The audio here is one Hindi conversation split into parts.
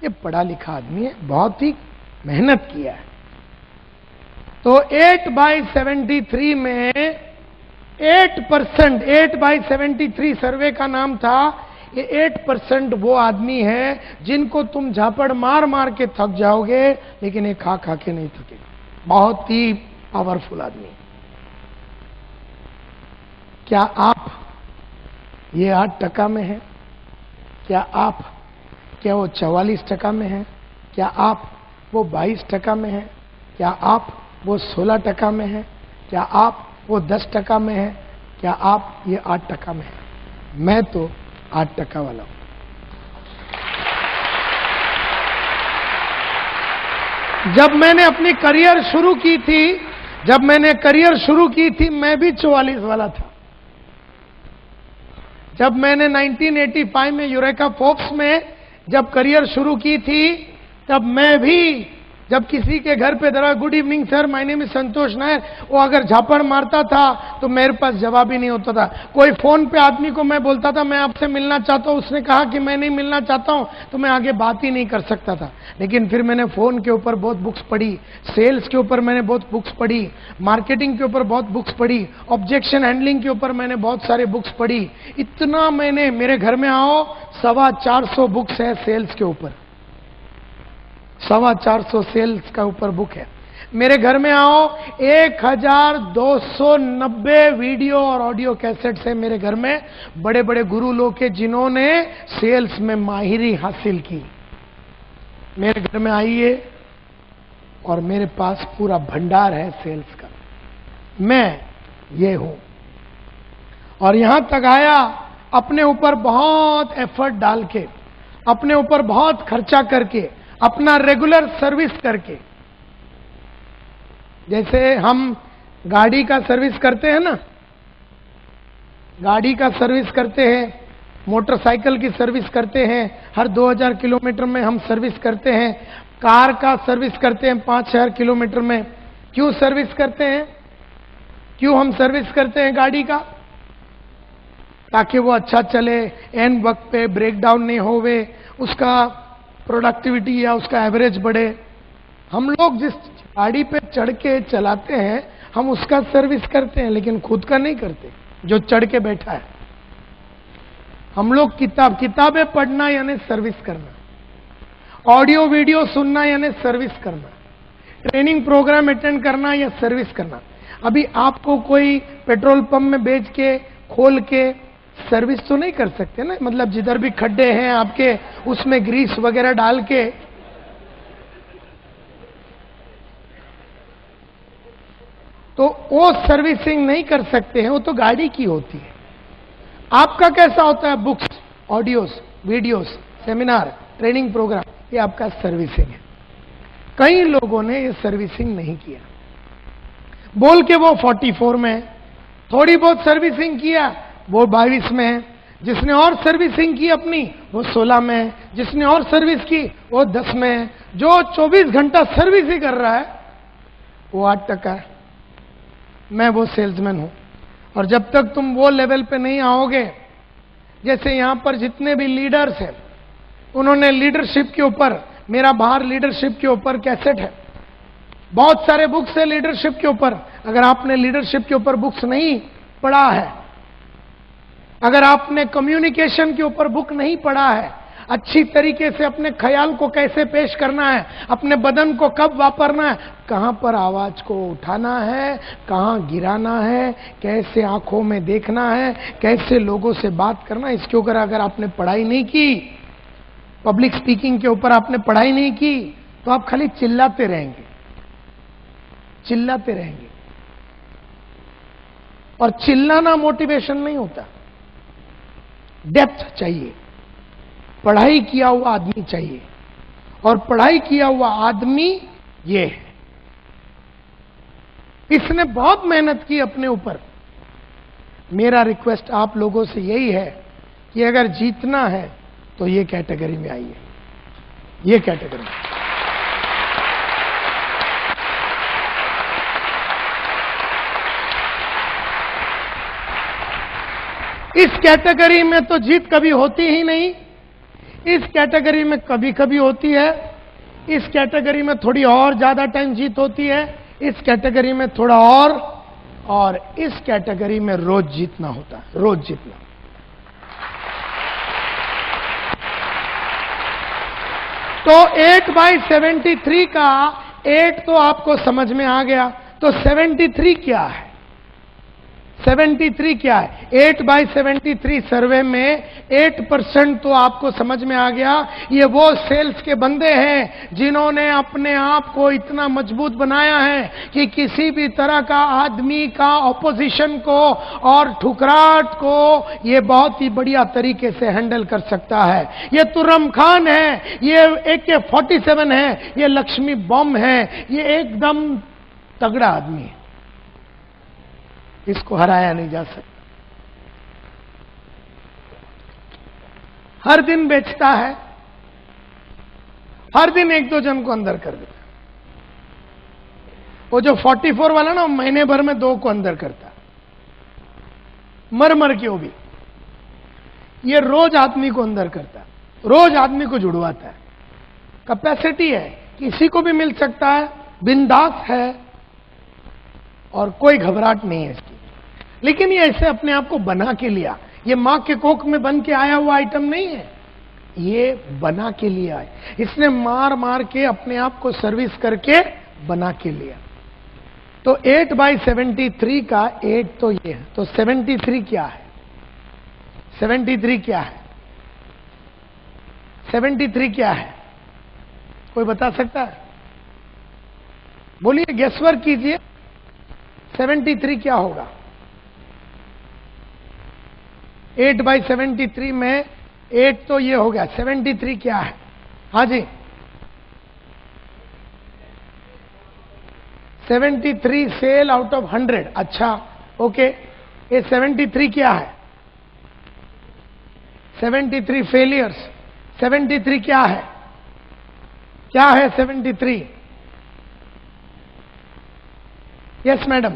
ये पढ़ा लिखा आदमी है, बहुत ही मेहनत किया है। तो 8/73 में 8%, 8/73 सर्वे का नाम था। ये 8% वो आदमी है जिनको तुम झापड़ मार मार के थक जाओगे, लेकिन ये खा खा के नहीं थके। बहुत ही पावरफुल आदमी। क्या आप ये 8% में है? क्या वो 44% में है? क्या आप वो 22% में है? क्या आप वो 16% में है? क्या आप वो 10% में है? क्या आप ये 8% में है? मैं तो 8% वाला हूं। जब मैंने अपनी करियर शुरू की थी, मैं भी 44 वाला था। जब मैंने 1985 में यूरेका फोर्ब्स में जब करियर शुरू की थी, तब मैं भी जब किसी के घर पे दरवाजा, good evening sir, my name is Santosh Nair, वो अगर झापड़ मारता था तो मेरे पास जवाब ही नहीं होता था। कोई फोन पे आदमी को मैं बोलता था मैं आपसे मिलना चाहता हूं, उसने कहा कि मैं नहीं मिलना चाहता हूं, तो मैं आगे बात ही नहीं कर सकता था। लेकिन फिर मैंने फोन के ऊपर बहुत बुक्स पढ़ी, सेल्स के ऊपर मैंने बहुत बुक्स पढ़ी, मार्केटिंग के ऊपर बहुत बुक्स पढ़ी, ऑब्जेक्शन हैंडलिंग के ऊपर मैंने बहुत सारे बुक्स पढ़ी। इतना मैंने, मेरे घर में आओ 425 बुक्स है सेल्स के ऊपर, 425 सेल्स का ऊपर बुक है। मेरे घर में आओ 1290 वीडियो और ऑडियो कैसेट्स है मेरे घर में, बड़े बड़े गुरु लोग के जिन्होंने सेल्स में माहिरी हासिल की। मेरे घर में आइए और मेरे पास पूरा भंडार है सेल्स का। मैं ये हूं और यहां तक आया अपने ऊपर बहुत एफर्ट डाल के, अपने ऊपर बहुत खर्चा करके, अपना रेगुलर सर्विस करके। जैसे हम गाड़ी का सर्विस करते हैं ना, गाड़ी का सर्विस करते हैं, मोटरसाइकिल की सर्विस करते हैं, हर 2000 किलोमीटर में हम सर्विस करते हैं। कार का सर्विस करते हैं 5000 किलोमीटर में। क्यों सर्विस करते हैं? क्यों हम सर्विस करते हैं गाड़ी का? ताकि वो अच्छा चले, एन वक्त पे ब्रेक डाउन नहीं होवे, उसका प्रोडक्टिविटी या उसका एवरेज बढ़े। हम लोग जिस गाड़ी पे चढ़ के चलाते हैं हम उसका सर्विस करते हैं, लेकिन खुद का नहीं करते जो चढ़ के बैठा है। हम लोग किताबें पढ़ना यानी सर्विस करना, ऑडियो वीडियो सुनना यानी सर्विस करना, ट्रेनिंग प्रोग्राम अटेंड करना या सर्विस करना। अभी आपको कोई पेट्रोल पंप में बेच के खोल के सर्विस तो नहीं कर सकते ना, मतलब जिधर भी खड्डे हैं आपके उसमें ग्रीस वगैरह डाल के। तो वो सर्विसिंग नहीं कर सकते हैं, वो तो गाड़ी की होती है। आपका कैसा होता है? Books, audios, videos, seminar, training program, ये आपका सर्विसिंग है। कई लोगों ने ये सर्विसिंग नहीं किया, बोल के वो 44 में, थोड़ी बहुत सर्विसिंग किया वो 22 में है, जिसने और सर्विसिंग की अपनी वो 16 में है, जिसने और सर्विस की वो 10 में है, जो 24 घंटा सर्विस ही कर रहा है वो 8% है। मैं वो सेल्समैन हूं। और जब तक तुम वो लेवल पे नहीं आओगे, जैसे यहां पर जितने भी लीडर्स हैं उन्होंने लीडरशिप के ऊपर, मेरा बाहर लीडरशिप के ऊपर कैसेट है, बहुत सारे बुक्स है लीडरशिप के ऊपर। अगर आपने लीडरशिप के ऊपर बुक्स नहीं पढ़ा है, अगर आपने कम्युनिकेशन के ऊपर बुक नहीं पढ़ा है, अच्छी तरीके से अपने ख्याल को कैसे पेश करना है, अपने बदन को कब वापरना है, कहां पर आवाज को उठाना है, कहां गिराना है, कैसे आंखों में देखना है, कैसे लोगों से बात करना, इसके ऊपर अगर आपने पढ़ाई नहीं की, पब्लिक स्पीकिंग के ऊपर आपने पढ़ाई नहीं की, तो आप खाली चिल्लाते रहेंगे, चिल्लाते रहेंगे। और चिल्लाना मोटिवेशन नहीं होता, डेप्थ चाहिए, पढ़ाई किया हुआ आदमी चाहिए। और पढ़ाई किया हुआ आदमी ये है, इसने बहुत मेहनत की अपने ऊपर। मेरा रिक्वेस्ट आप लोगों से यही है कि अगर जीतना है तो ये कैटेगरी में आइए, ये कैटेगरी में। इस कैटेगरी में तो जीत कभी होती ही नहीं। इस कैटेगरी में कभी कभी होती है, इस कैटेगरी में थोड़ी और ज्यादा टाइम जीत होती है, इस कैटेगरी में थोड़ा और इस कैटेगरी में रोज जीतना होता है, रोज जीतना। तो 8/73 का 8 तो आपको समझ में आ गया, तो 73 क्या है? 73 क्या है? 8/73 सर्वे में 8% तो आपको समझ में आ गया। ये वो सेल्स के बंदे हैं जिन्होंने अपने आप को इतना मजबूत बनाया है कि किसी भी तरह का आदमी का ऑपोजिशन को और ठुकराहट को ये बहुत ही बढ़िया तरीके से हैंडल कर सकता है। ये तुर्रम खान है, ये AK-47 है, ये लक्ष्मी बॉम्ब है, ये एकदम तगड़ा आदमी है, इसको हराया नहीं जा सकता। हर दिन बेचता है, हर दिन 1-2 जन को अंदर कर देता है। वो जो 44 वाला ना, महीने भर में 2 को अंदर करता है, मर के। वो भी ये रोज आदमी को अंदर करता है, रोज आदमी को जुड़वाता है। कैपेसिटी है, किसी को भी मिल सकता है, बिंदास है और कोई घबराहट नहीं है इसकी। लेकिन ये ऐसे अपने आप को बना के लिया, ये मां के कोख में बन के आया हुआ आइटम नहीं है, ये बना के लिया है। इसने मार के अपने आप को सर्विस करके बना के लिया। तो 8/73 का 8 तो ये है। तो 73 क्या है? 73 क्या है? 73 क्या है? कोई बता सकता है? बोलिए, गेसवर्क कीजिए। 73 क्या होगा? 8/73 में 8 तो ये हो गया, 73 क्या है? हाँ जी, 73 सेल आउट ऑफ 100। अच्छा, ओके। ये 73 क्या है? 73 फेलियर्स। 73 क्या है? क्या है 73? Yes madam.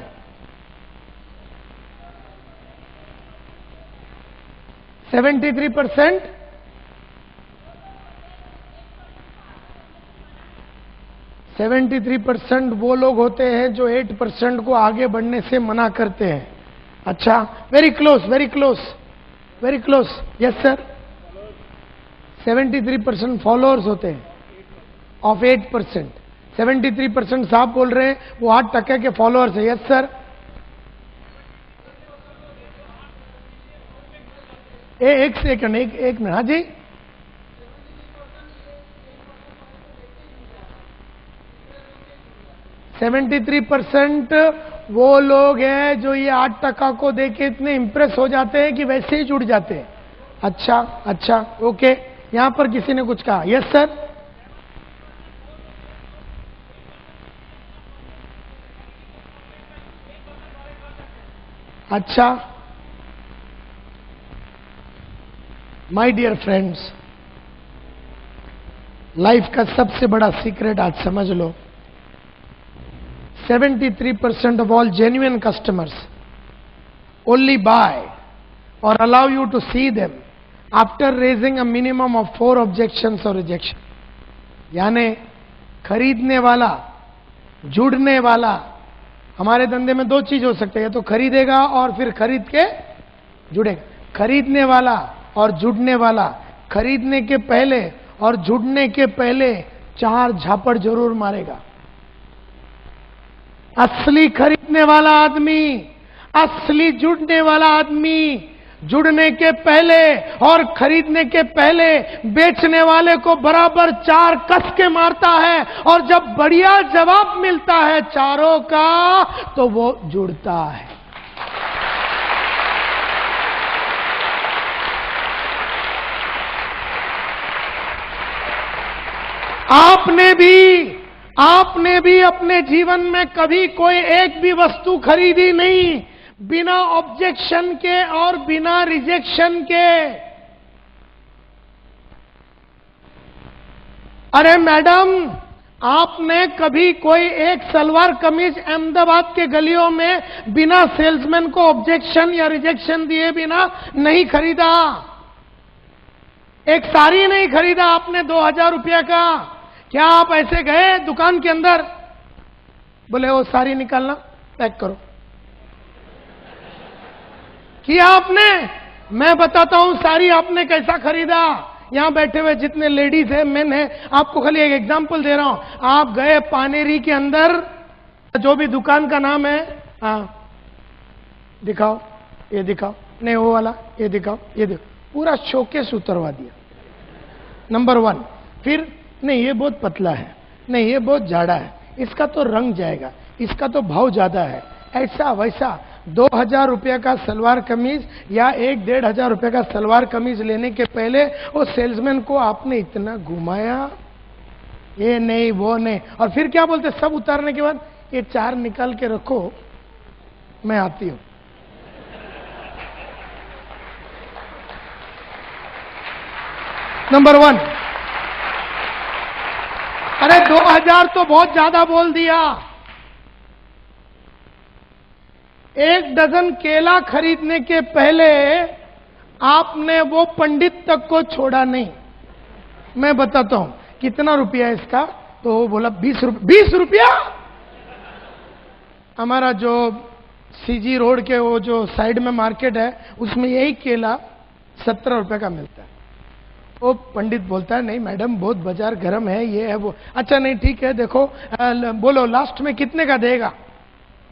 73%। वो लोग होते हैं जो 8% को आगे बढ़ने से मना करते हैं। अच्छा, very close, very close, very close. Yes sir. 73% followers होते हैं ऑफ 8%। 73% साहब बोल रहे हैं वो 8% के फॉलोअर्स है। Yes sir. एक सेकंड, एक मिनट। हाँ जी, %73 वो लोग हैं जो ये 8% को देके इतने इंप्रेस हो जाते हैं कि वैसे ही जुड़ जाते हैं। अच्छा अच्छा, ओके। यहां पर किसी ने कुछ कहा? Yes sir. अच्छा, माय डियर फ्रेंड्स, लाइफ का सबसे बड़ा सीक्रेट आज समझ लो। 73% of all genuine customers only buy or allow you to see them after raising a minimum of 4 objections or rejection. यानी खरीदने वाला, जुड़ने वाला, हमारे धंधे में 2 चीज हो सकते हैं, या तो खरीदेगा और फिर खरीद के जुड़ेगा। खरीदने वाला और जुड़ने वाला, खरीदने के पहले और जुड़ने के पहले 4 झापड़ जरूर मारेगा। असली खरीदने वाला आदमी, असली जुड़ने वाला आदमी जुड़ने के पहले और खरीदने के पहले बेचने वाले को बराबर 4 कस के मारता है, और जब बढ़िया जवाब मिलता है चारों का तो वो जुड़ता है। आपने भी अपने जीवन में कभी कोई एक भी वस्तु खरीदी नहीं बिना ऑब्जेक्शन के और बिना रिजेक्शन के। अरे मैडम, आपने कभी कोई एक सलवार कमीज अहमदाबाद के गलियों में बिना सेल्समैन को ऑब्जेक्शन या रिजेक्शन दिए बिना नहीं खरीदा। एक साड़ी नहीं खरीदा आपने 2000 रुपया का, क्या आप ऐसे गए दुकान के अंदर, बोले वो साड़ी निकालना पैक करो, किया आपने? मैं बताता हूं साड़ी आपने कैसा खरीदा। यहां बैठे हुए जितने लेडीज है, मेन है, आपको खाली एक एग्जांपल दे रहा हूं। आप गए पानेरी के अंदर, जो भी दुकान का नाम है, हाँ दिखाओ, ये दिखाओ, नहीं वो वाला, ये दिखाओ, ये देखो, पूरा शोकेस उतरवा दिया। नंबर 1। फिर नहीं ये बहुत पतला है, नहीं ये बहुत जाड़ा है, इसका तो रंग जाएगा, इसका तो भाव ज्यादा है, ऐसा वैसा। 2000 रुपये का सलवार कमीज या 1-1500 रुपये का सलवार कमीज लेने के पहले वो सेल्समैन को आपने इतना घुमाया, ये नहीं वो नहीं, और फिर क्या बोलते सब उतारने के बाद, ये 4 निकाल के रखो, मैं आती हूं। नंबर 1, अरे 2000 तो बहुत ज्यादा बोल दिया। 1 डजन केला खरीदने के पहले आपने वो पंडित तक को छोड़ा नहीं। मैं बताता हूं कितना रुपया है इसका, तो वो बोला 20 रुपया। 20 रुपया? हमारा जो सीजी रोड के वो जो साइड में मार्केट है, उसमें यही केला 17 रुपए का मिलता है। वो पंडित बोलता है नहीं मैडम बहुत बाजार गर्म है, ये है वो। अच्छा नहीं ठीक है, देखो बोलो लास्ट में कितने का देगा?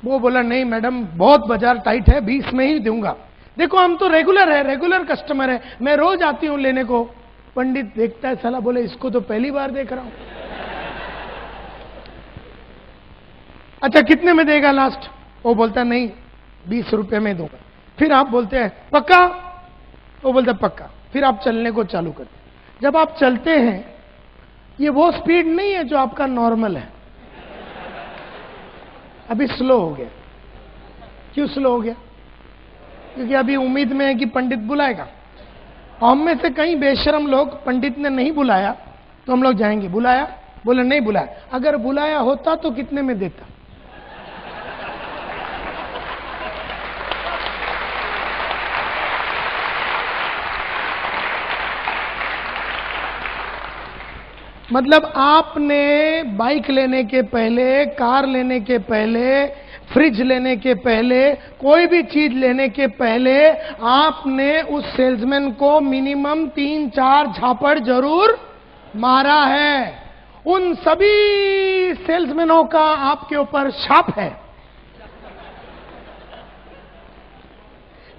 वो बोला नहीं मैडम बहुत बाजार टाइट है, 20 में ही दूंगा। देखो हम तो रेगुलर है, रेगुलर कस्टमर है, मैं रोज आती हूं लेने को। पंडित देखता है, साला बोले इसको तो पहली बार देख रहा हूं। अच्छा कितने में देगा लास्ट? वो बोलता नहीं 20 रुपए में दूंगा। फिर आप बोलते हैं पक्का? वो बोलता पक्का। फिर आप चलने को चालू करते। जब आप चलते हैं, ये वो स्पीड नहीं है जो आपका नॉर्मल है, अभी स्लो हो गया। क्यों स्लो हो गया? क्योंकि अभी उम्मीद में है कि पंडित बुलाएगा। हम में से कई बेशरम लोग, पंडित ने नहीं बुलाया तो हम लोग जाएंगे, बुलाया? बोले नहीं बुलाया। अगर बुलाया होता तो कितने में देता? मतलब आपने बाइक लेने के पहले, कार लेने के पहले, फ्रिज लेने के पहले, कोई भी चीज लेने के पहले आपने उस सेल्समैन को मिनिमम 3-4 झापड़ जरूर मारा है। उन सभी सेल्समैनों का आपके ऊपर शाप है,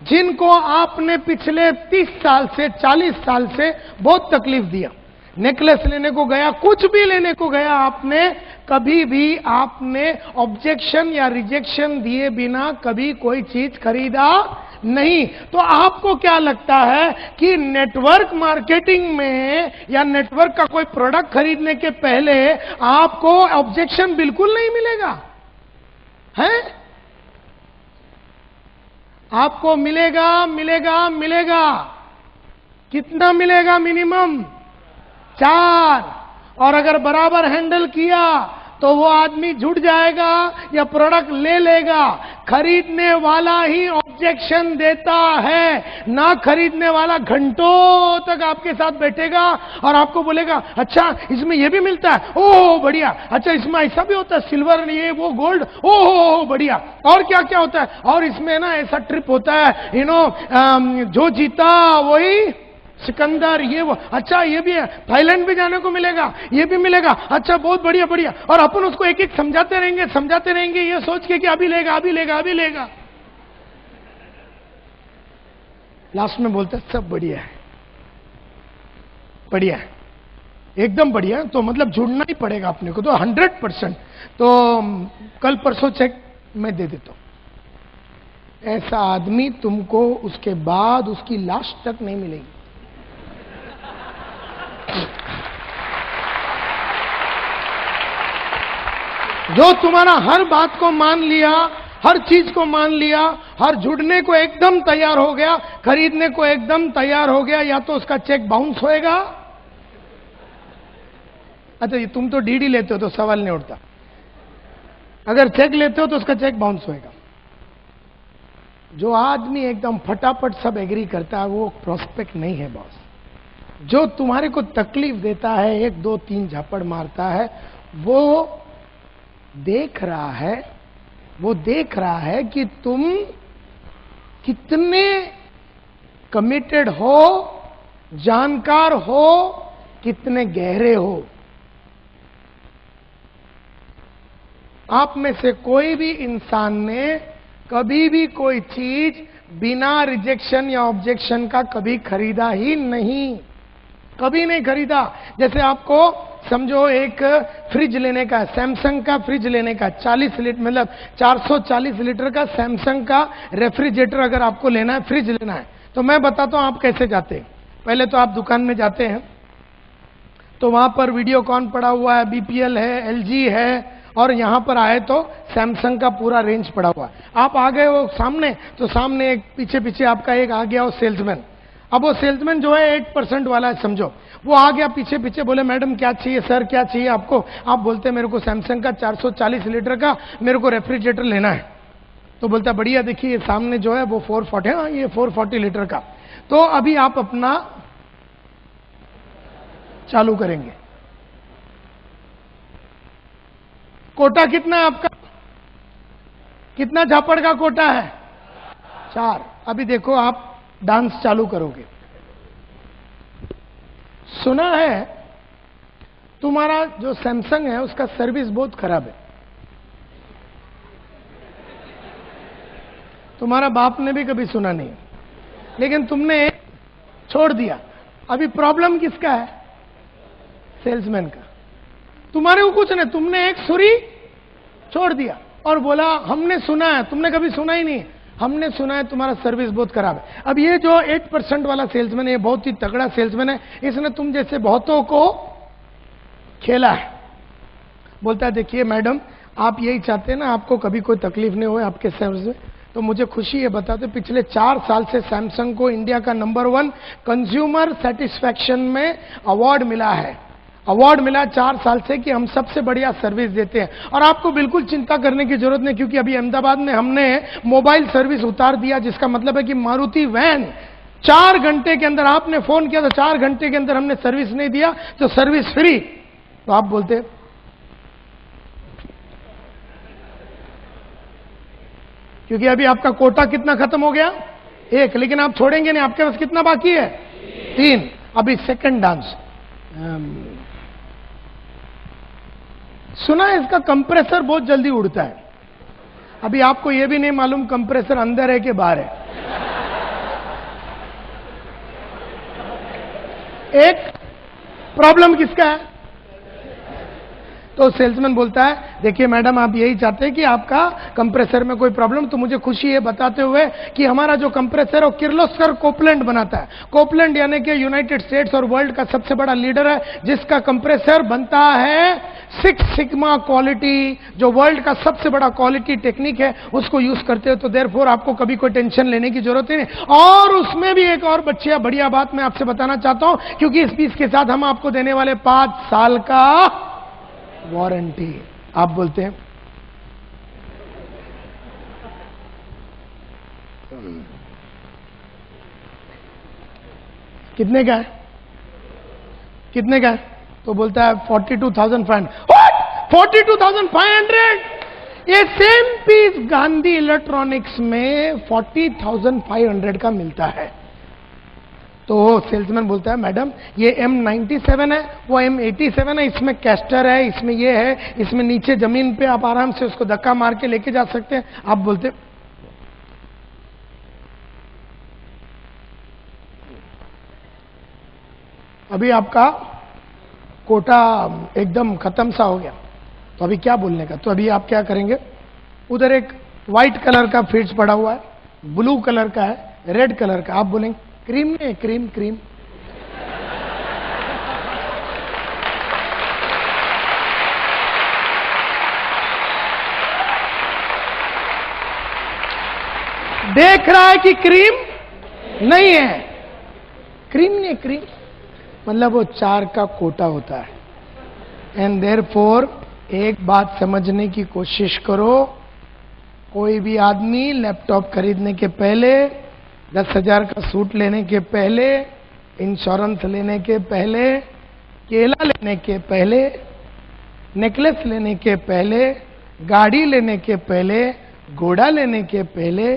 जिनको आपने पिछले 30 साल से, 40 साल से बहुत तकलीफ दिया। नेकलेस लेने को गया, कुछ भी लेने को गया, आपने कभी भी आपने ऑब्जेक्शन या रिजेक्शन दिए बिना कभी कोई चीज खरीदा नहीं। तो आपको क्या लगता है कि नेटवर्क मार्केटिंग में या नेटवर्क का कोई प्रोडक्ट खरीदने के पहले आपको ऑब्जेक्शन बिल्कुल नहीं मिलेगा? है? आपको मिलेगा, मिलेगा, मिलेगा। कितना मिलेगा? मिनिमम 4। और अगर बराबर हैंडल किया तो वो आदमी जुट जाएगा या प्रोडक्ट ले लेगा। खरीदने वाला ही ऑब्जेक्शन देता है, ना खरीदने वाला घंटों तक आपके साथ बैठेगा और आपको बोलेगा अच्छा इसमें ये भी मिलता है, ओह बढ़िया, अच्छा इसमें ऐसा भी होता है, सिल्वर ये वो गोल्ड, ओह बढ़िया, और क्या क्या होता है, और इसमें ना ऐसा ट्रिप होता है, जो जीता वही सिकंदर, ये वो, अच्छा ये भी है, थाईलैंड भी जाने को मिलेगा, ये भी मिलेगा, अच्छा बहुत बढ़िया बढ़िया। और अपन उसको एक एक समझाते रहेंगे ये सोच के कि अभी लेगा, अभी लेगा, अभी लेगा। लास्ट में बोलते सब बढ़िया है, बढ़िया है, एकदम बढ़िया। तो मतलब जुड़ना ही पड़ेगा अपने को, तो 100%। तो कल परसों चेक मैं दे देता हूं। ऐसा आदमी तुमको उसके बाद उसकी लाश तक नहीं मिलेगी। जो तुम्हारा हर बात को मान लिया, हर चीज को मान लिया, हर जुड़ने को एकदम तैयार हो गया, खरीदने को एकदम तैयार हो गया, या तो उसका चेक बाउंस होएगा। अच्छा तुम तो डीडी लेते हो तो सवाल नहीं उठता, अगर चेक लेते हो तो उसका चेक बाउंस होएगा। जो आदमी एकदम फटाफट सब एग्री करता है वो प्रोस्पेक्ट नहीं है बॉस। जो तुम्हारे को तकलीफ देता है, 1 2 3 झापड़ मारता है, वो देख रहा है कि तुम कितने कमिटेड हो, जानकार हो, कितने गहरे हो। आप में से कोई भी इंसान ने कभी भी कोई चीज बिना रिजेक्शन या ऑब्जेक्शन का कभी खरीदा ही नहीं, कभी नहीं खरीदा। जैसे आपको समझो एक फ्रिज लेने का, सैमसंग का फ्रिज लेने का, 40 लीटर मतलब 440 लीटर का सैमसंग का रेफ्रिजरेटर अगर आपको लेना है, फ्रिज लेना है, तो मैं बताता हूं आप कैसे जाते हैं। पहले तो आप दुकान में जाते हैं, तो वहां पर वीडियोकॉन पड़ा हुआ है, बीपीएल है, एलजी है, और यहां पर आए तो सैमसंग का पूरा रेंज पड़ा हुआ है। आप आ गए वो सामने, तो सामने एक पीछे पीछे आपका एक आ गया वो सेल्समैन। अब वो सेल्समैन जो है 8% वाला है समझो, वो आ गया पीछे पीछे, बोले मैडम क्या चाहिए, सर क्या चाहिए आपको। आप बोलते मेरे को सैमसंग का 440 लीटर का मेरे को रेफ्रिजरेटर लेना है। तो बोलता बढ़िया, देखिए सामने जो है वो 440, हाँ ये 440 लीटर का। तो अभी आप अपना चालू करेंगे। कोटा कितना है आपका? कितना झापड़ का कोटा है? 4। अभी देखो आप डांस चालू करोगे। सुना है तुम्हारा जो सैमसंग है उसका सर्विस बहुत खराब है। तुम्हारा बाप ने भी कभी सुना नहीं, लेकिन तुमने छोड़ दिया। अभी प्रॉब्लम किसका है? सेल्समैन का। तुम्हारे को कुछ नहीं, तुमने एक सुरी छोड़ दिया और बोला हमने सुना है। तुमने कभी सुना ही नहीं, हमने सुना है तुम्हारा सर्विस बहुत खराब है। अब ये जो 8% वाला सेल्समैन है, ये बहुत ही तगड़ा सेल्समैन है, इसने तुम जैसे बहुतों को खेला है। बोलता है देखिए मैडम, आप यही चाहते हैं ना आपको कभी कोई तकलीफ नहीं हो आपके सर्विस में, तो मुझे खुशी है बताते पिछले 4 साल से सैमसंग को इंडिया का नंबर 1 कंज्यूमर सेटिस्फैक्शन में अवार्ड मिला है। अवार्ड मिला 4 साल से कि हम सबसे बढ़िया सर्विस देते हैं, और आपको बिल्कुल चिंता करने की जरूरत नहीं, क्योंकि अभी अहमदाबाद में हमने मोबाइल सर्विस उतार दिया, जिसका मतलब है कि मारुति वैन 4 घंटे के अंदर, आपने फोन किया तो 4 घंटे के अंदर हमने सर्विस नहीं दिया तो सर्विस फ्री। तो आप बोलते क्योंकि अभी आपका कोटा कितना खत्म हो गया? 1, लेकिन आप छोड़ेंगे नहीं, आपके पास कितना बाकी है? 3। अभी सेकंड डांस। सुना है इसका कंप्रेसर बहुत जल्दी उड़ता है। अभी आपको यह भी नहीं मालूम कंप्रेसर अंदर है कि बाहर है। एक प्रॉब्लम किसका है? तो सेल्समैन बोलता है देखिए मैडम, आप यही चाहते हैं कि आपका कंप्रेसर में कोई प्रॉब्लम, तो मुझे खुशी है बताते हुए कि हमारा जो कंप्रेसर है वो किर्लोस्कर कोपलैंड बनाता है। कोपलैंड यानी कि यूनाइटेड स्टेट्स और वर्ल्ड का सबसे बड़ा लीडर है, जिसका कंप्रेसर बनता है 6 सिग्मा क्वालिटी, जो वर्ल्ड का सबसे बड़ा क्वालिटी टेक्निक है, उसको यूज करते हो। तो देयरफॉर आपको कभी कोई टेंशन लेने की जरूरत ही नहीं। और उसमें भी एक और बढ़िया बात मैं आपसे बताना चाहता हूं, क्योंकि इस पीस के साथ हम आपको देने वाले 5 साल का वारंटी। आप बोलते हैं कितने का है? कितने का है? तो बोलता है 42,500। 42,500? ये सेम पीस गांधी इलेक्ट्रॉनिक्स में 40,500 का मिलता है। तो सेल्समैन बोलता है मैडम ये M97 है, वो M87 है, इसमें कैस्टर है, इसमें ये है, इसमें नीचे जमीन पे आप आराम से उसको धक्का मार के लेके जा सकते हैं। आप बोलते अभी आपका कोटा एकदम खत्म सा हो गया, तो अभी क्या बोलने का? तो अभी आप क्या करेंगे? उधर एक व्हाइट कलर का फ्रिज पड़ा हुआ है, ब्लू कलर का है, रेड कलर का। आप बोलेंगे क्रीम नहीं, क्रीम क्रीम। देख रहा है कि क्रीम नहीं है, क्रीम नहीं, क्रीम मतलब वो 4 का कोटा होता है। एंड देयरफॉर एक बात समझने की कोशिश करो, कोई भी आदमी लैपटॉप खरीदने के पहले, 10,000 का सूट लेने के पहले इंश्योरेंस लेने के पहले, केला लेने के पहले, नेकलेस लेने के पहले, गाड़ी लेने के पहले, घोड़ा लेने के पहले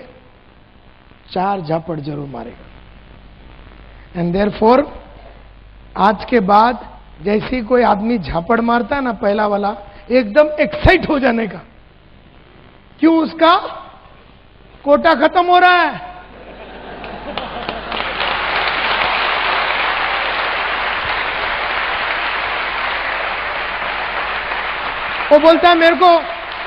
4 झापड़ जरूर मारेगा। एंड देयरफॉर आज के बाद जैसे कोई आदमी झापड़ मारता है ना पहला वाला, एकदम एक्साइट हो जाने का। क्यों? उसका कोटा खत्म हो रहा है। वो बोलता है मेरे को,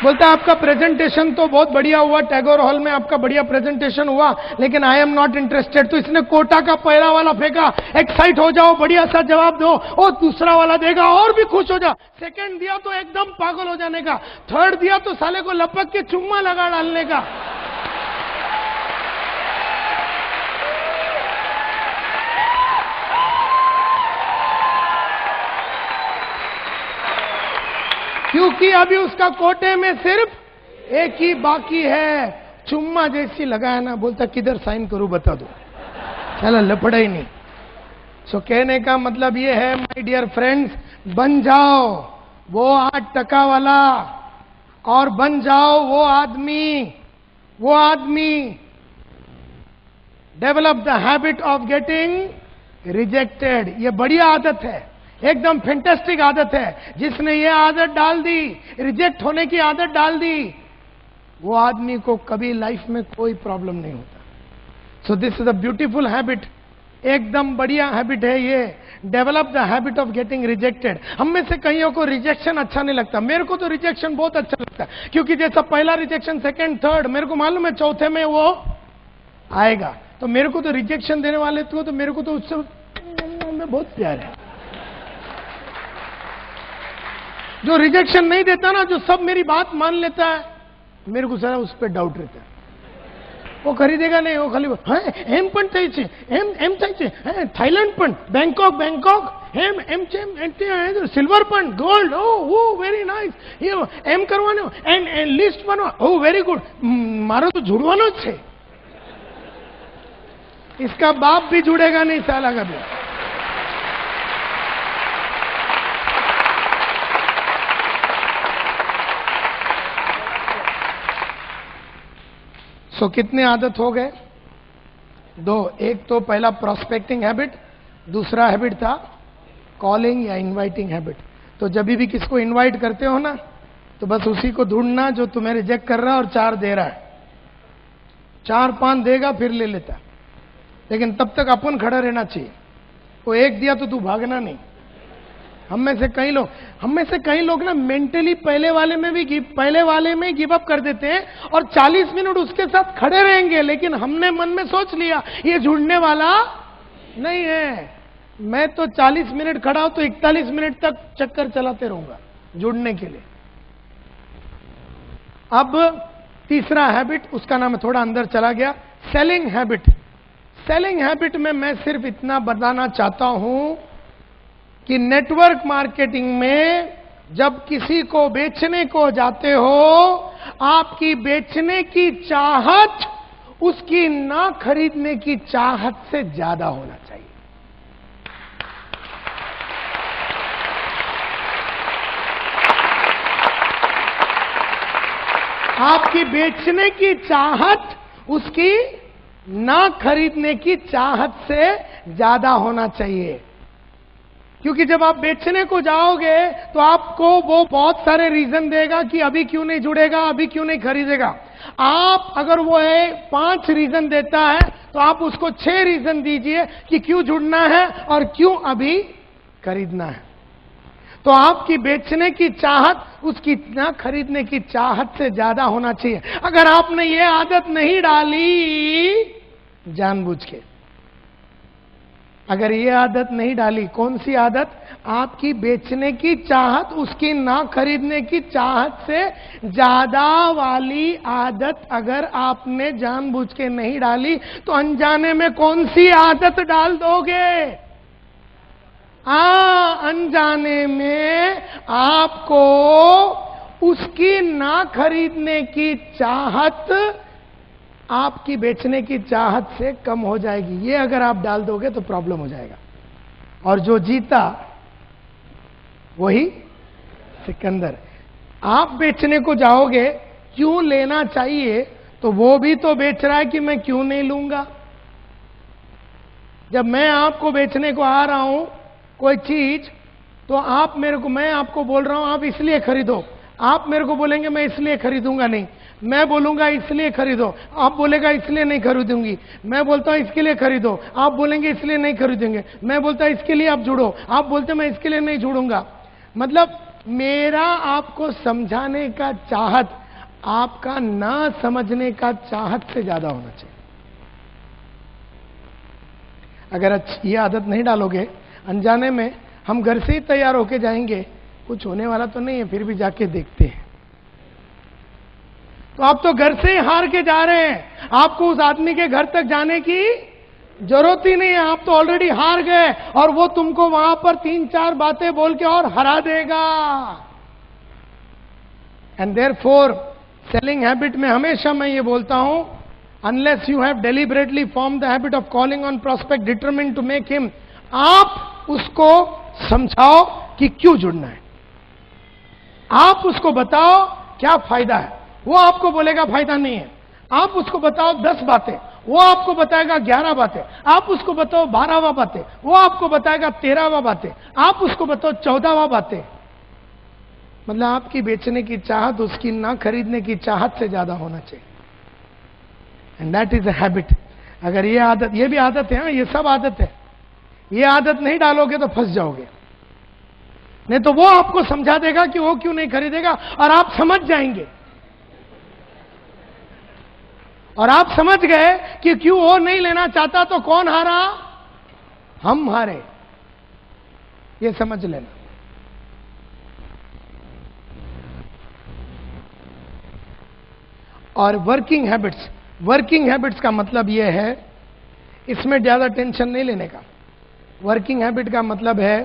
बोलता है आपका प्रेजेंटेशन तो बहुत बढ़िया हुआ, टैगोर हॉल में आपका बढ़िया प्रेजेंटेशन हुआ, लेकिन आई एम नॉट इंटरेस्टेड। तो इसने कोटा का पहला वाला फेंका, एक्साइट हो जाओ, बढ़िया सा जवाब दो, और दूसरा वाला देगा और भी खुश हो जाओ। सेकंड दिया तो एकदम पागल हो जाने का, थर्ड दिया तो साले को लपक के चुम्मा लगा डालने का। क्योंकि अभी उसका कोटे में सिर्फ एक ही बाकी है, चुम्मा जैसी लगाया ना, बोलता किधर साइन करूं बता दो, चला लफड़ा ही नहीं। सो कहने का मतलब ये है माय डियर फ्रेंड्स, बन जाओ वो 8% वाला, और बन जाओ वो आदमी develop the habit of getting rejected. ये बढ़िया आदत है, एकदम फैंटास्टिक आदत है। जिसने ये आदत डाल दी, रिजेक्ट होने की आदत डाल दी, वो आदमी को कभी लाइफ में कोई प्रॉब्लम नहीं होता। So this is a beautiful habit, एकदम बढ़िया हैबिट है ये, develop the habit of getting rejected. हम में से कईयों को रिजेक्शन अच्छा नहीं लगता, मेरे को तो रिजेक्शन बहुत अच्छा लगता है, क्योंकि जैसा पहला रिजेक्शन, सेकंड, थर्ड, मेरे को मालूम है चौथे में वो आएगा। तो मेरे को तो रिजेक्शन देने वाले तो मेरे को तो उससे में बहुत प्यार है। जो रिजेक्शन नहीं देता ना, जो सब मेरी बात मान लेता है, मेरे को सारा उस पर डाउट रहता है। वो खरीदेगा नहीं, वो खाली एम पण चाहिए, एम चाहिए, थाईलैंड पण, बैंकॉक एम सिल्वर पण, गोल्ड, ओ वेरी नाइस, ये एम करवानो, एंड लिस्ट बनवा, ओ वेरी गुड, मारो तो जुड़वानो छे। इसका बाप भी जुड़ेगा नहीं साला कभी। सो कितने आदत हो गए? 2। एक तो पहला प्रोस्पेक्टिंग हैबिट, दूसरा हैबिट था कॉलिंग या इनवाइटिंग हैबिट। तो जब भी किसको इनवाइट करते हो ना, तो बस उसी को ढूंढना जो तुम्हें रिजेक्ट कर रहा है और 4 दे रहा है। 4-5 देगा फिर ले लेता, लेकिन तब तक अपन खड़ा रहना चाहिए। वो 1 दिया तो तू भागना नहीं। हम में से कई लोग ना मेंटली पहले वाले में गिव अप कर देते हैं और 40 मिनट उसके साथ खड़े रहेंगे, लेकिन हमने मन में सोच लिया ये जुड़ने वाला नहीं है। मैं तो 40 मिनट खड़ा हूं तो 41 मिनट तक चक्कर चलाते रहूंगा जुड़ने के लिए। अब तीसरा हैबिट, उसका नाम थोड़ा अंदर चला गया, सेलिंग हैबिट। सेलिंग हैबिट में मैं सिर्फ इतना बताना चाहता हूं कि नेटवर्क मार्केटिंग में जब किसी को बेचने को जाते हो, आपकी बेचने की चाहत उसकी ना खरीदने की चाहत से ज्यादा होना चाहिए। आपकी बेचने की चाहत उसकी ना खरीदने की चाहत से ज्यादा होना चाहिए। क्योंकि जब आप बेचने को जाओगे तो आपको वो बहुत सारे रीजन देगा कि अभी क्यों नहीं जुड़ेगा, अभी क्यों नहीं खरीदेगा। आप अगर वो 5 रीजन देता है तो आप उसको 6 रीजन दीजिए कि क्यों जुड़ना है और क्यों अभी खरीदना है। तो आपकी बेचने की चाहत उसकी ना खरीदने की चाहत से ज्यादा होना चाहिए। अगर आपने ये आदत नहीं डाली जानबूझ के, अगर ये आदत नहीं डाली, कौन सी आदत? आपकी बेचने की चाहत उसकी ना खरीदने की चाहत से ज्यादा वाली आदत अगर आपने जानबूझ के नहीं डाली, तो अनजाने में कौन सी आदत डाल दोगे? अनजाने में आपको उसकी ना खरीदने की चाहत आपकी बेचने की चाहत से कम हो जाएगी। ये अगर आप डाल दोगे तो प्रॉब्लम हो जाएगा। और जो जीता वही सिकंदर। आप बेचने को जाओगे, क्यों लेना चाहिए, तो वो भी तो बेच रहा है कि मैं क्यों नहीं लूंगा। जब मैं आपको बेचने को आ रहा हूं कोई चीज, तो मैं आपको बोल रहा हूं आप इसलिए खरीदो, आप मेरे को बोलेंगे मैं इसलिए खरीदूंगा नहीं, मैं बोलूंगा इसलिए खरीदो, आप बोलेगा इसलिए नहीं खरीदूंगी, मैं बोलता हूं इसके लिए खरीदो, आप बोलेंगे इसलिए नहीं खरीदेंगे, मैं बोलता हूं इसके लिए आप जुड़ो, आप बोलते मैं इसके लिए नहीं जुड़ूंगा। मतलब मेरा आपको समझाने का चाहत आपका ना समझने का चाहत से ज्यादा होना चाहिए। अगर ये आदत नहीं डालोगे, अनजाने में हम घर से ही तैयार होके जाएंगे, कुछ होने वाला तो नहीं है, फिर भी जाके देखते हैं, तो आप तो घर से ही हार के जा रहे हैं। आपको उस आदमी के घर तक जाने की जरूरत ही नहीं है, आप तो ऑलरेडी हार गए, और वो तुमको वहां पर 3-4 बातें बोल के और हरा देगा। एंड देयरफॉर सेलिंग हैबिट में हमेशा मैं ये बोलता हूं, unless you have deliberately form the habit of calling on prospect determined to make him, आप उसको समझाओ कि क्यों जुड़ना है, आप उसको बताओ क्या फायदा है, वो आपको बोलेगा फायदा नहीं है। आप उसको बताओ 10 बातें, वो आपको बताएगा 11 बातें, आप उसको बताओ 12वां बातें, वो आपको बताएगा 13वां बातें, आप उसको बताओ 14वां बातें। मतलब आपकी बेचने की चाहत उसकी ना खरीदने की चाहत से ज्यादा होना चाहिए। And that is a habit. अगर ये आदत, ये भी आदत है, ये सब आदत है, ये आदत नहीं डालोगे तो फंस जाओगे। नहीं तो वो आपको समझा देगा कि वो क्यों नहीं खरीदेगा, और आप समझ जाएंगे, और आप समझ गए कि क्यों वो नहीं लेना चाहता, तो कौन हारा, हम हारे। ये समझ लेना। और वर्किंग हैबिट्स का मतलब यह है, इसमें ज्यादा टेंशन नहीं लेने का। वर्किंग हैबिट का मतलब है,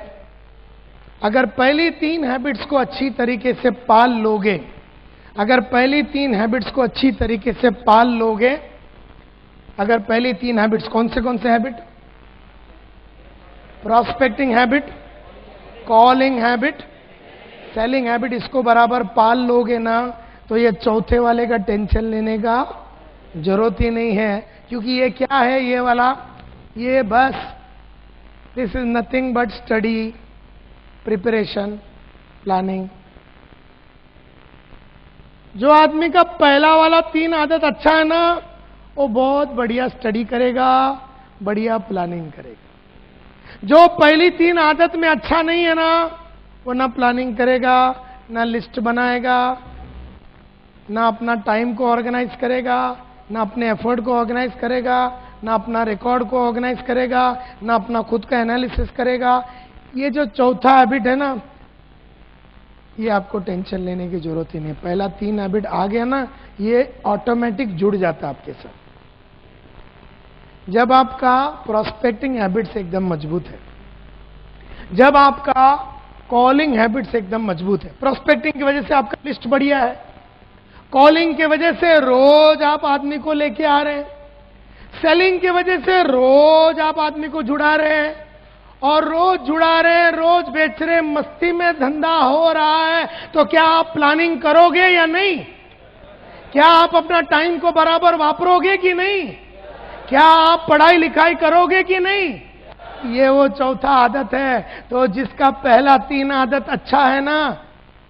अगर पहली 3 हैबिट्स को अच्छी तरीके से पाल लोगे, अगर पहली 3 हैबिट्स को अच्छी तरीके से पाल लोगे, अगर पहली 3 हैबिट्स कौन से habit, prospecting habit, calling habit, selling habit, इसको बराबर पाल लोगे ना, तो ये चौथे वाले का टेंशन लेने का जरूरत ही नहीं है। क्योंकि ये क्या है, ये वाला, ये बस this is nothing but study, preparation, planning. जो आदमी का पहला वाला 3 आदत अच्छा है ना, वो बहुत बढ़िया स्टडी करेगा, बढ़िया प्लानिंग करेगा। जो पहली 3 आदत में अच्छा नहीं है ना, वो ना प्लानिंग करेगा, ना लिस्ट बनाएगा, ना अपना टाइम को ऑर्गेनाइज करेगा, ना अपने एफर्ट को ऑर्गेनाइज करेगा, ना अपना रिकॉर्ड को ऑर्गेनाइज करेगा, ना अपना खुद का एनालिसिस करेगा। ये जो चौथा हैबिट है ना, ये आपको टेंशन लेने की जरूरत ही नहीं। पहला 3 हैबिट आ गया ना, ये ऑटोमेटिक जुड़ जाता है आपके साथ। जब आपका प्रोस्पेक्टिंग हैबिट्स एकदम मजबूत है, जब आपका कॉलिंग हैबिट्स एकदम मजबूत है, प्रोस्पेक्टिंग की वजह से आपका लिस्ट बढ़िया है, कॉलिंग की वजह से रोज आप आदमी को लेके आ रहे हैं, सेलिंग की वजह से रोज आप आदमी को जुड़ा रहे हैं, और रोज जुड़ा रहे हैं, रोज बेच रहे, मस्ती में धंधा हो रहा है, तो क्या आप प्लानिंग करोगे या नहीं? क्या आप अपना टाइम को बराबर वापरोगे कि नहीं? क्या आप पढ़ाई लिखाई करोगे कि नहीं? ये वो चौथा आदत है। तो जिसका पहला 3 आदत अच्छा है ना,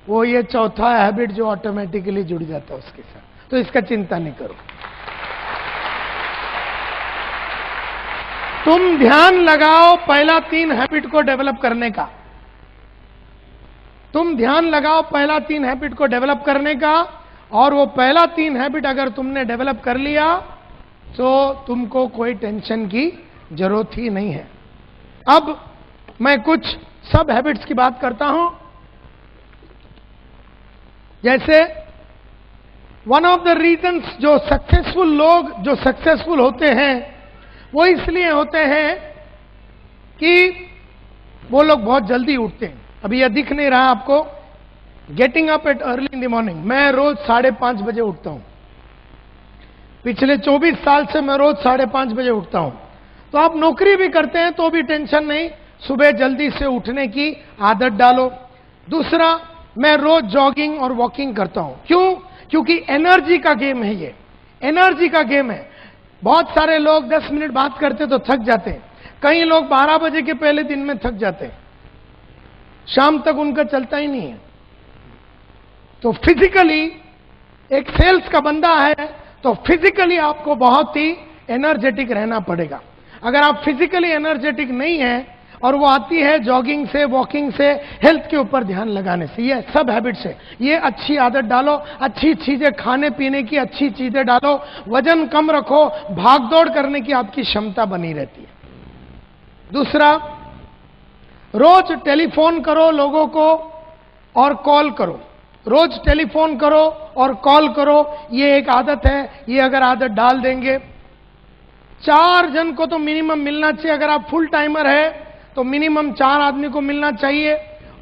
वो ये चौथा हैबिट जो ऑटोमेटिकली जुड़ जाता है उसके साथ। तो इसका चिंता नहीं करो। तुम ध्यान लगाओ पहला 3 हैबिट को डेवलप करने का। तुम ध्यान लगाओ पहला 3 हैबिट को डेवलप करने का, और वो पहला 3 हैबिट अगर तुमने डेवलप कर लिया तो तुमको कोई टेंशन की जरूरत ही नहीं है। अब मैं कुछ सब हैबिट्स की बात करता हूं। जैसे वन ऑफ द रीजंस जो सक्सेसफुल लोग जो सक्सेसफुल होते हैं, वो इसलिए होते हैं कि वो लोग बहुत जल्दी उठते हैं। अभी यह दिख नहीं रहा आपको, getting up at early in the morning. मैं रोज 5:30 बजे उठता हूं। पिछले 24 साल से मैं रोज 5:30 बजे उठता हूं। तो आप नौकरी भी करते हैं तो भी टेंशन नहीं, सुबह जल्दी से उठने की आदत डालो। दूसरा, मैं रोज जॉगिंग और वॉकिंग करता हूं। क्यों? क्योंकि एनर्जी का गेम है, ये एनर्जी का गेम है। बहुत सारे लोग 10 मिनट बात करते तो थक जाते हैं, कई लोग 12 बजे के पहले दिन में थक जाते हैं, शाम तक उनका चलता ही नहीं है। तो फिजिकली एक सेल्स का बंदा है तो फिजिकली आपको बहुत ही एनर्जेटिक रहना पड़ेगा। अगर आप फिजिकली एनर्जेटिक नहीं है, और वो आती है जॉगिंग से, वॉकिंग से, हेल्थ के ऊपर ध्यान लगाने से, ये सब हैबिट्स है। ये अच्छी आदत डालो, अच्छी चीजें खाने पीने की अच्छी चीजें डालो, वजन कम रखो, भागदौड़ करने की आपकी क्षमता बनी रहती है। दूसरा, रोज टेलीफोन करो लोगों को और कॉल करो, रोज टेलीफोन करो और कॉल करो, ये एक आदत है। ये अगर आदत डाल देंगे, 4 जन को तो मिनिमम मिलना चाहिए। अगर आप फुल टाइमर है तो मिनिमम 4 आदमी को मिलना चाहिए,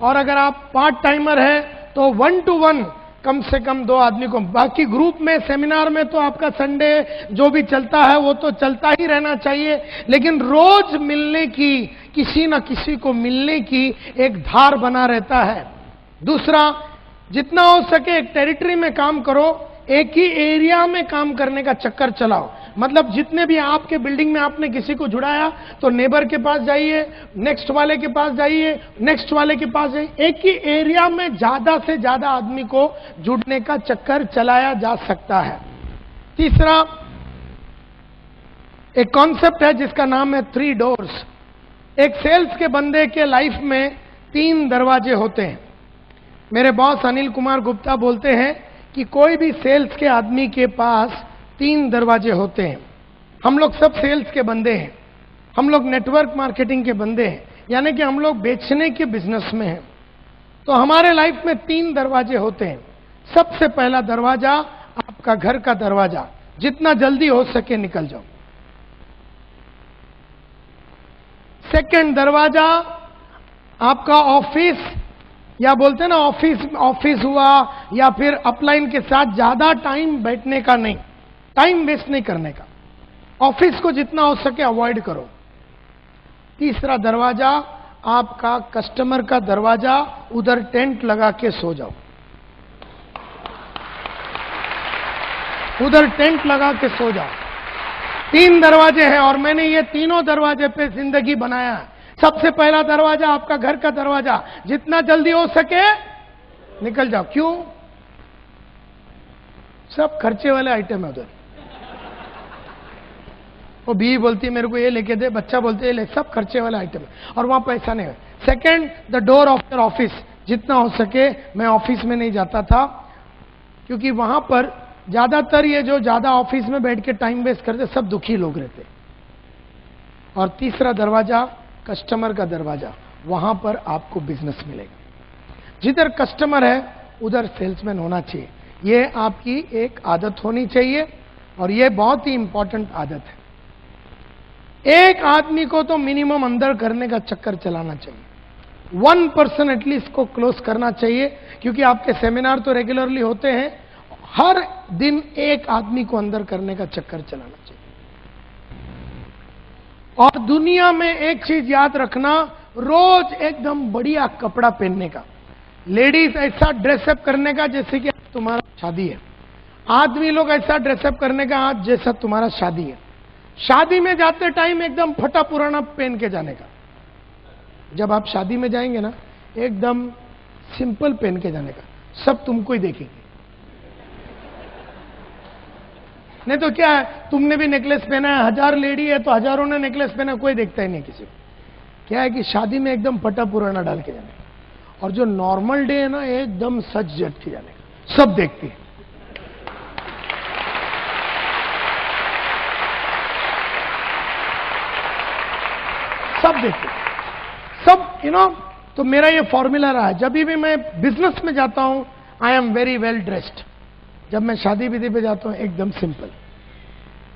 और अगर आप पार्ट टाइमर है तो 1 to 1 कम से कम 2 आदमी को। बाकी ग्रुप में, सेमिनार में तो आपका संडे जो भी चलता है वो तो चलता ही रहना चाहिए, लेकिन रोज मिलने की, किसी न किसी को मिलने की एक धार बना रहता है। दूसरा, जितना हो सके एक टेरिटरी में काम करो, एक ही एरिया में काम करने का चक्कर चलाओ। मतलब जितने भी आपके बिल्डिंग में आपने किसी को जुड़ाया तो नेबर के पास जाइए, नेक्स्ट वाले के पास जाइए, नेक्स्ट वाले के पास जाइए, एक ही एरिया में ज्यादा से ज्यादा आदमी को जुड़ने का चक्कर चलाया जा सकता है। तीसरा, एक कॉन्सेप्ट है जिसका नाम है 3 डोर्स। एक सेल्स के बंदे के लाइफ में 3 दरवाजे होते हैं। मेरे बॉस अनिल कुमार गुप्ता बोलते हैं कि कोई भी सेल्स के आदमी के पास 3 दरवाजे होते हैं। हम लोग सब सेल्स के बंदे हैं, हम लोग नेटवर्क मार्केटिंग के बंदे हैं, यानी कि हम लोग बेचने के बिजनेस में हैं। तो हमारे लाइफ में 3 दरवाजे होते हैं। सबसे पहला दरवाजा आपका घर का दरवाजा, जितना जल्दी हो सके निकल जाओ। सेकंड दरवाजा आपका ऑफिस, या बोलते हैं ना ऑफिस हुआ, या फिर अपलाइन के साथ ज्यादा टाइम बैठने का नहीं, टाइम वेस्ट नहीं करने का। ऑफिस को जितना हो सके अवॉइड करो। तीसरा दरवाजा आपका कस्टमर का दरवाजा, उधर टेंट लगा के सो जाओ, उधर टेंट लगा के सो जाओ। 3 दरवाजे हैं और मैंने ये तीनों दरवाजे पे जिंदगी बनाया है। सबसे पहला दरवाजा आपका घर का दरवाजा, जितना जल्दी हो सके निकल जाओ। क्यों? सब खर्चे वाले आइटम है उधर। वो बीवी बोलती है मेरे को ये लेके दे, बच्चा बोलते है ले, सब खर्चे वाले आइटम है और वहां पैसा नहीं है। Second, the door of your office. जितना हो सके, मैं ऑफिस में नहीं जाता था क्योंकि वहां पर ज्यादातर ये जो ज्यादा ऑफिस में बैठ के टाइम वेस्ट करते सब दुखी लोग रहते। और तीसरा दरवाजा कस्टमर का दरवाजा, वहां पर आपको बिजनेस मिलेगा। जिधर कस्टमर है उधर सेल्समैन होना चाहिए। ये आपकी एक आदत होनी चाहिए और ये बहुत ही इंपॉर्टेंट आदत है। एक आदमी को तो मिनिमम अंदर करने का चक्कर चलाना चाहिए। 1% एटलीस्ट को क्लोज करना चाहिए, क्योंकि आपके सेमिनार तो रेगुलरली होते हैं। हर दिन एक आदमी को अंदर करने का चक्कर चलाना चाहिए। और दुनिया में एक चीज याद रखना, रोज एकदम बढ़िया कपड़ा पहनने का। लेडीज ऐसा ड्रेसअप करने का जैसे कि तुम्हारा शादी है, आदमी लोग ऐसा ड्रेसअप करने का आज जैसा तुम्हारा शादी है। शादी में जाते टाइम एकदम फटा पुराना पहन के जाने का। जब आप शादी में जाएंगे ना, एकदम सिंपल पहन के जाने का, सब तुमको ही देखेंगे। नहीं तो क्या है, तुमने भी नेकलेस पहना है, 1000 लेडी है तो हजारों ने नेकलेस पहना, कोई देखता ही नहीं किसी को। क्या है कि शादी में एकदम फटा पुराना डाल के जाने का, और जो नॉर्मल डे है ना, एकदम सच जट के जाने का, सब देखते हैं। सब देखते हैं, सब तो मेरा ये फॉर्मूला रहा है। जब भी मैं बिजनेस में जाता हूं, I am very well dressed. जब मैं शादी विधि पे जाता हूं, एकदम सिंपल।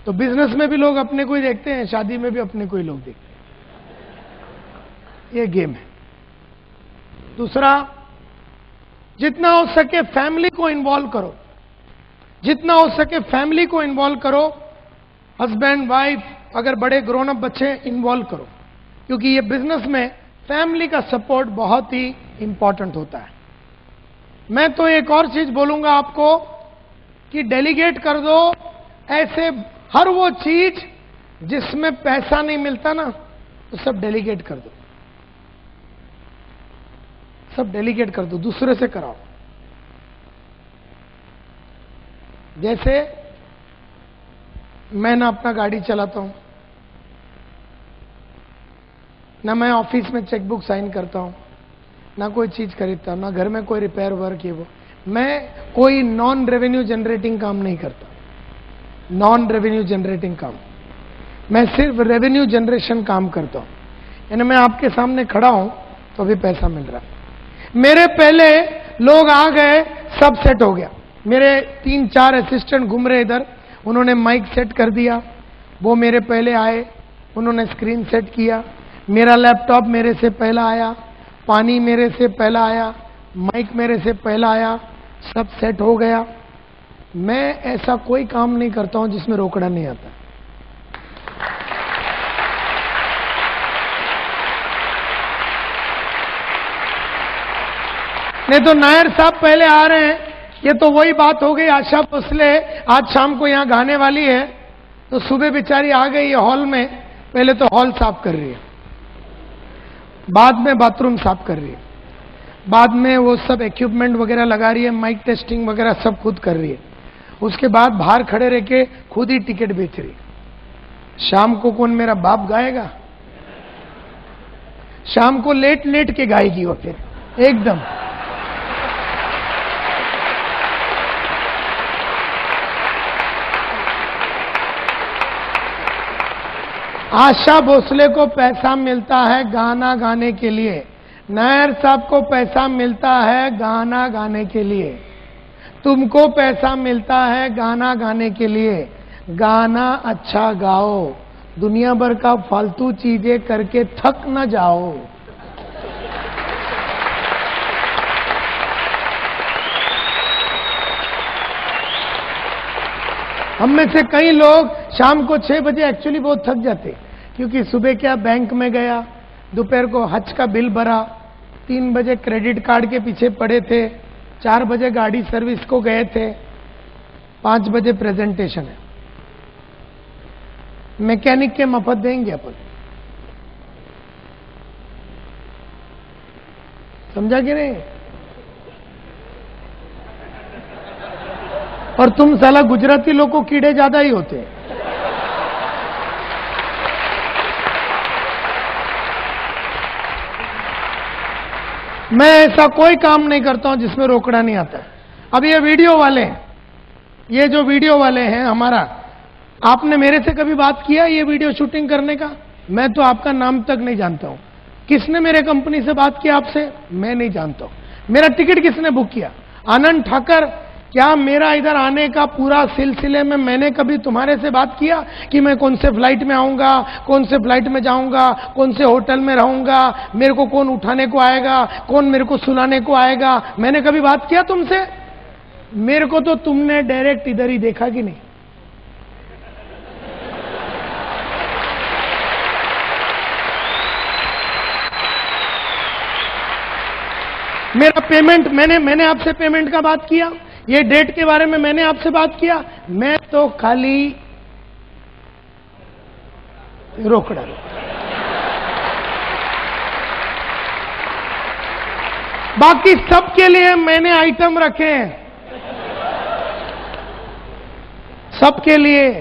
तो बिजनेस में भी लोग अपने को ही देखते हैं, शादी में भी अपने को ही लोग देखते हैं। ये गेम है। दूसरा, जितना हो सके फैमिली को इन्वॉल्व करो, जितना हो सके फैमिली को इन्वॉल्व करो। हस्बैंड वाइफ, अगर बड़े ग्रोन अप बच्चे, इन्वॉल्व करो, क्योंकि ये बिजनेस में फैमिली का सपोर्ट बहुत ही इंपॉर्टेंट होता है। मैं तो एक और चीज बोलूंगा आपको कि डेलीगेट कर दो ऐसे हर वो चीज जिसमें पैसा नहीं मिलता ना, तो सब डेलीगेट कर दो, सब डेलीगेट कर दो, दूसरे से कराओ। जैसे मैं ना अपना गाड़ी चलाता हूं, ना मैं ऑफिस में चेकबुक साइन करता हूं, ना कोई चीज खरीदता हूं, ना घर में कोई रिपेयर वर्क है वो। मैं कोई नॉन रेवेन्यू जनरेटिंग काम नहीं करता, नॉन रेवेन्यू जनरेटिंग काम। मैं सिर्फ रेवेन्यू जनरेशन काम करता हूं। यानी मैं आपके सामने खड़ा हूं तो भी पैसा मिल रहा है। मेरे पहले लोग आ गए, सब सेट हो गया। मेरे 3-4 असिस्टेंट घूम रहे इधर, उन्होंने माइक सेट कर दिया। वो मेरे पहले आए, उन्होंने स्क्रीन सेट किया। मेरा लैपटॉप मेरे से पहला आया, पानी मेरे से पहला आया, माइक मेरे से पहला आया, सब सेट हो गया। मैं ऐसा कोई काम नहीं करता हूं जिसमें रोकड़ा नहीं आता। नहीं तो नायर साहब पहले आ रहे हैं। ये तो वही बात हो गई, आशा भोसले आज शाम को यहां गाने वाली है, तो सुबह बेचारी आ गई है हॉल में। पहले तो हॉल साफ कर रही है, बाद में बाथरूम साफ कर रही है, बाद में वो सब इक्विपमेंट वगैरह लगा रही है, माइक टेस्टिंग वगैरह सब खुद कर रही है। उसके बाद बाहर खड़े रह के खुद ही टिकट बेच रही है। शाम को कौन मेरा बाप गाएगा? शाम को लेट लेट के गाएगी वो फिर एकदम। आशा भोसले को पैसा मिलता है गाना गाने के लिए, नायर साहब को पैसा मिलता है गाना गाने के लिए, तुमको पैसा मिलता है गाना गाने के लिए। गाना अच्छा गाओ, दुनिया भर का फालतू चीजें करके थक न जाओ। हम में से कई लोग शाम को 6 बजे एक्चुअली बहुत थक जाते, क्योंकि सुबह क्या बैंक में गया, दोपहर को हज का बिल भरा, 3 बजे क्रेडिट कार्ड के पीछे पड़े थे, 4 बजे गाड़ी सर्विस को गए थे, 5 बजे प्रेजेंटेशन है। मैकेनिक के मफत देंगे अपन, समझा कि नहीं? और तुम साला गुजराती लोग को कीड़े ज्यादा ही होते हैं। मैं ऐसा कोई काम नहीं करता हूं जिसमें रोकड़ा नहीं आता। अब ये वीडियो वाले हैं, ये जो वीडियो वाले हैं हमारा, आपने मेरे से कभी बात किया ये वीडियो शूटिंग करने का? मैं तो आपका नाम तक नहीं जानता हूं। किसने मेरे कंपनी से बात किया आपसे? मैं नहीं जानता हूं। मेरा टिकट किसने बुक किया? आनंद ठाकर। क्या मेरा इधर आने का पूरा सिलसिले में मैंने कभी तुम्हारे से बात किया कि मैं कौन से फ्लाइट में आऊंगा, कौन से फ्लाइट में जाऊंगा, कौन से होटल में रहूंगा, मेरे को कौन उठाने को आएगा, कौन मेरे को सुलाने को आएगा? मैंने कभी बात किया तुमसे? मेरे को तो तुमने डायरेक्ट इधर ही देखा कि नहीं? मेरा पेमेंट, मैंने आपसे पेमेंट का बात किया, ये डेट के बारे में मैंने आपसे बात किया? मैं तो खाली रोकड़ा। बाकी सबके लिए मैंने आइटम रखे हैं, सबके लिए।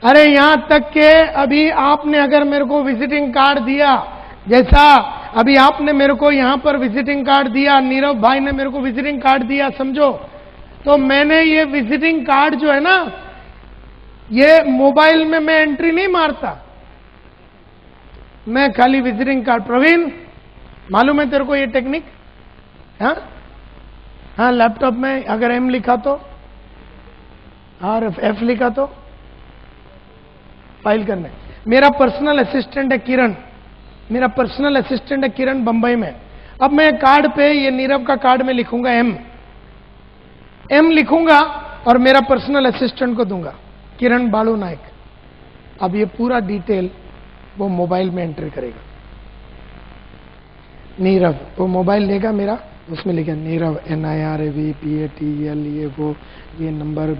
अरे यहां तक के अभी आपने अगर मेरे को विजिटिंग कार्ड दिया, जैसा अभी आपने मेरे को यहां पर विजिटिंग कार्ड दिया, नीरव भाई ने मेरे को विजिटिंग कार्ड दिया, समझो, तो मैंने ये विजिटिंग कार्ड जो है ना, ये मोबाइल में मैं एंट्री नहीं मारता, मैं खाली विजिटिंग कार्ड। प्रवीण, मालूम है तेरे को ये टेक्निक? हाँ, लैपटॉप में अगर एम लिखा तो और एफ लिखा तो फाइल करने। मेरा पर्सनल असिस्टेंट है किरण, मेरा पर्सनल असिस्टेंट है किरण बंबई में। अब मैं कार्ड पे, ये नीरव का कार्ड में लिखूंगा एम लिखूंगा और मेरा पर्सनल असिस्टेंट को दूंगा, किरण बालू नायक। अब ये पूरा डिटेल वो मोबाइल में एंटर करेगा। नीरव, वो मोबाइल लेगा मेरा, उसमें लिखा नीरव NIRAVPATEL, ये वो, ये नंबर,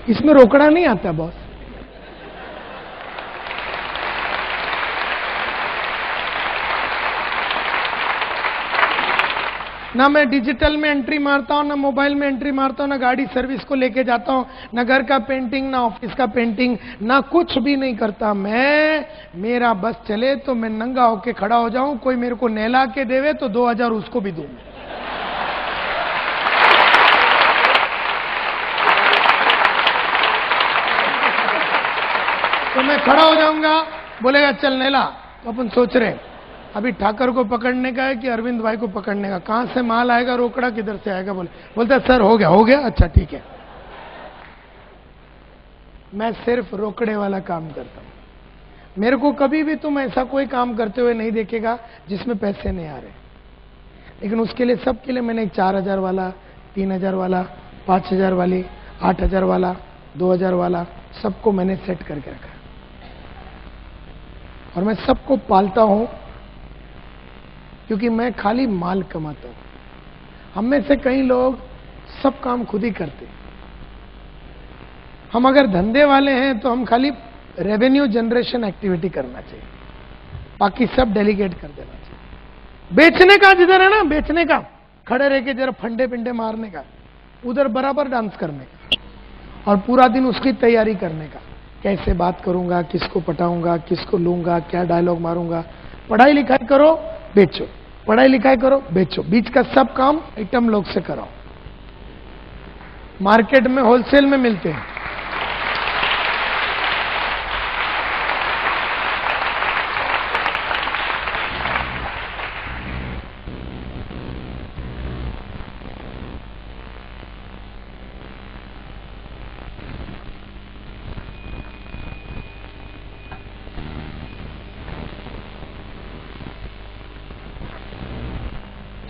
इसमें रोकड़ा नहीं आता बॉस। ना मैं डिजिटल में एंट्री मारता हूं, ना मोबाइल में एंट्री मारता हूं, ना गाड़ी सर्विस को लेके जाता हूं, ना घर का पेंटिंग, ना ऑफिस का पेंटिंग, ना कुछ भी नहीं करता मैं। मेरा बस चले तो मैं नंगा होके खड़ा हो जाऊं, कोई मेरे को नहला के देवे तो 2000 उसको भी दूं। तो मैं खड़ा हो जाऊंगा, बोलेगा चल नहला, तो अपन सोच रहे अभी ठाकर को पकड़ने का है कि अरविंद भाई को पकड़ने का, कहां से माल आएगा, रोकड़ा किधर से आएगा, बोलता सर हो गया, अच्छा ठीक है। मैं सिर्फ रोकड़े वाला काम करता हूं। मेरे को कभी भी तुम ऐसा कोई काम करते हुए नहीं देखेगा जिसमें पैसे नहीं आ रहे। लेकिन उसके लिए, सबके लिए मैंने 4000 वाला, 3000 वाला, 5000 वाली, 8000 वाला, 2000 वाला, सबको मैंने सेट करके रखा और मैं सबको पालता हूं, क्योंकि मैं खाली माल कमाता हूं। हम में से कई लोग सब काम खुद ही करते। हम अगर धंधे वाले हैं तो हम खाली रेवेन्यू जनरेशन एक्टिविटी करना चाहिए, बाकी सब डेलीगेट कर देना चाहिए। बेचने का जिधर है ना, बेचने का, खड़े रह के जरा फंडे पिंडे मारने का, उधर बराबर डांस करने का और पूरा दिन उसकी तैयारी करने का, कैसे बात करूंगा, किसको पटाऊंगा, किसको लूंगा, क्या डायलॉग मारूंगा। पढ़ाई लिखाई करो, बेचो, पढ़ाई लिखाई करो, बेचो, बीच का सब काम आइटम लोग से कराओ। मार्केट में होलसेल में मिलते हैं।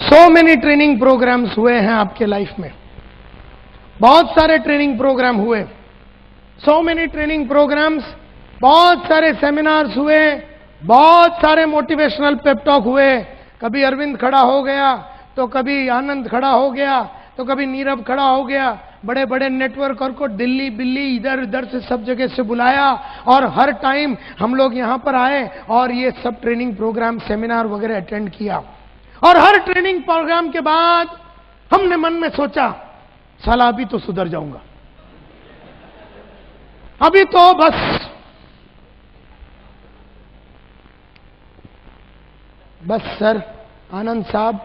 So many ट्रेनिंग प्रोग्राम्स हुए हैं आपके लाइफ में, बहुत सारे ट्रेनिंग प्रोग्राम हुए, so many ट्रेनिंग प्रोग्राम्स, बहुत सारे सेमिनार्स हुए, बहुत सारे मोटिवेशनल पेप टॉक हुए। कभी अरविंद खड़ा हो गया, तो कभी आनंद खड़ा हो गया, तो कभी नीरव खड़ा हो गया। बड़े बड़े नेटवर्कर को दिल्ली बिल्ली इधर उधर से सब जगह से बुलाया और हर टाइम हम लोग यहां पर आए और ये सब ट्रेनिंग प्रोग्राम, सेमिनार वगैरह अटेंड किया। और हर ट्रेनिंग प्रोग्राम के बाद हमने मन में सोचा, साला अभी तो सुधर जाऊंगा, अभी तो बस सर आनंद साहब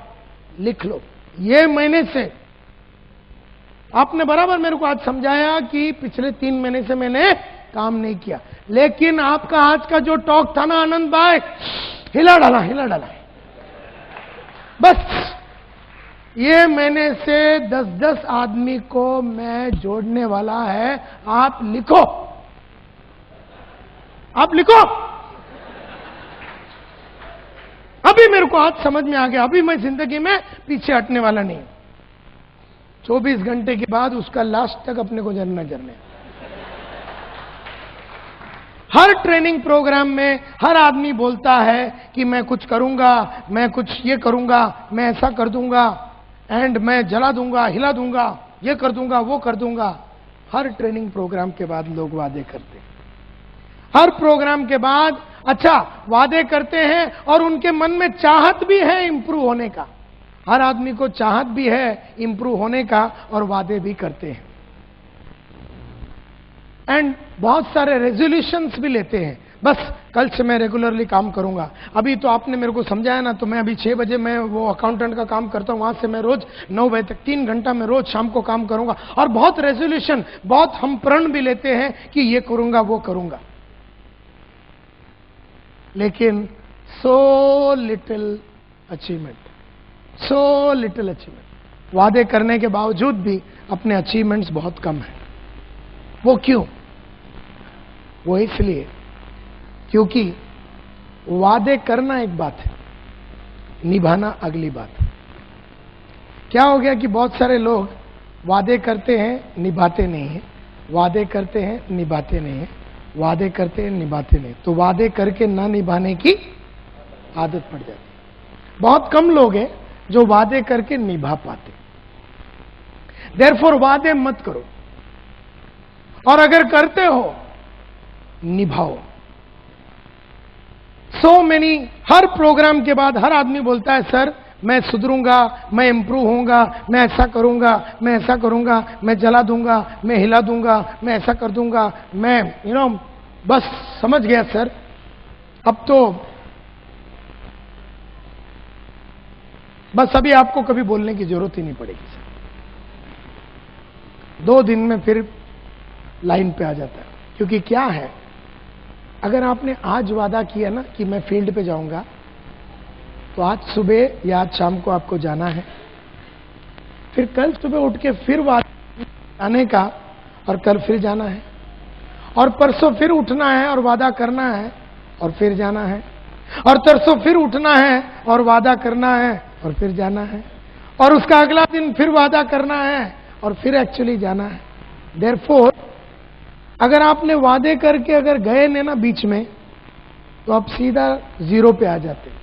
लिख लो। ये महीने से आपने बराबर मेरे को आज समझाया कि पिछले 3 महीने से मैंने काम नहीं किया, लेकिन आपका आज का जो टॉक था ना आनंद भाई, हिला डाला। बस ये महीने से 10-10 आदमी को मैं जोड़ने वाला है। आप लिखो, अभी मेरे को आज समझ में आ गया, अभी मैं जिंदगी में पीछे हटने वाला नहीं। 24 घंटे के बाद उसका लास्ट तक अपने को जरना। हर ट्रेनिंग प्रोग्राम में हर आदमी बोलता है कि मैं कुछ करूंगा, मैं कुछ ये करूंगा, मैं ऐसा कर दूंगा, एंड मैं जला दूंगा, हिला दूंगा, ये कर दूंगा, वो कर दूंगा। हर ट्रेनिंग प्रोग्राम के बाद लोग वादे करते हैं। हर प्रोग्राम के बाद अच्छा वादे करते हैं और उनके मन में चाहत भी है इंप्रूव होने का। हर आदमी को चाहत भी है इंप्रूव होने का और वादे भी करते हैं, एंड बहुत सारे रेजोल्यूशंस भी लेते हैं। बस कल से मैं रेगुलरली काम करूंगा। अभी तो आपने मेरे को समझाया ना, तो मैं अभी 6 बजे मैं वो अकाउंटेंट का काम करता हूं, वहां से मैं रोज 9 बजे तक 3 घंटा मैं रोज शाम को काम करूंगा। और बहुत रेजोल्यूशन, बहुत हम प्रण भी लेते हैं कि ये करूंगा, वो करूंगा, लेकिन सो लिटिल अचीवमेंट। वादे करने के बावजूद भी अपने अचीवमेंट्स बहुत कम है। वो क्यों? वो इसलिए क्योंकि वादे करना एक बात है, निभाना अगली बात है। क्या हो गया कि बहुत सारे लोग वादे करते हैं, निभाते नहीं हैं, वादे करते हैं, निभाते नहीं हैं, वादे करते हैं, निभाते नहीं। तो वादे करके ना निभाने की आदत पड़ जाती है। बहुत कम लोग हैं जो वादे करके निभा पाते। देयरफॉर वादे मत करो, और अगर करते हो निभाओ। सो मेनी, हर प्रोग्राम के बाद हर आदमी बोलता है सर मैं सुधरूंगा, मैं इंप्रूव होऊंगा, मैं ऐसा करूंगा, मैं ऐसा करूंगा, मैं जला दूंगा, मैं हिला दूंगा, मैं ऐसा कर दूंगा, मैं बस समझ गया सर, अब तो बस अभी आपको कभी बोलने की जरूरत ही नहीं पड़ेगी सर। 2 दिन में फिर लाइन पे आ जाता है। क्योंकि क्या है, अगर आपने आज वादा किया ना कि मैं फील्ड पे जाऊंगा, तो आज सुबह या आज शाम को आपको जाना है, फिर कल सुबह उठ के फिर वादा आने का, और कल फिर जाना है, और परसों फिर उठना है और वादा करना है और फिर जाना है, और तरसों फिर उठना है और वादा करना है और फिर जाना है, और उसका अगला दिन फिर वादा करना है और फिर एक्चुअली जाना है। देयरफॉर अगर आपने वादे करके अगर गए ने ना बीच में, तो आप सीधा 0 पे आ जाते।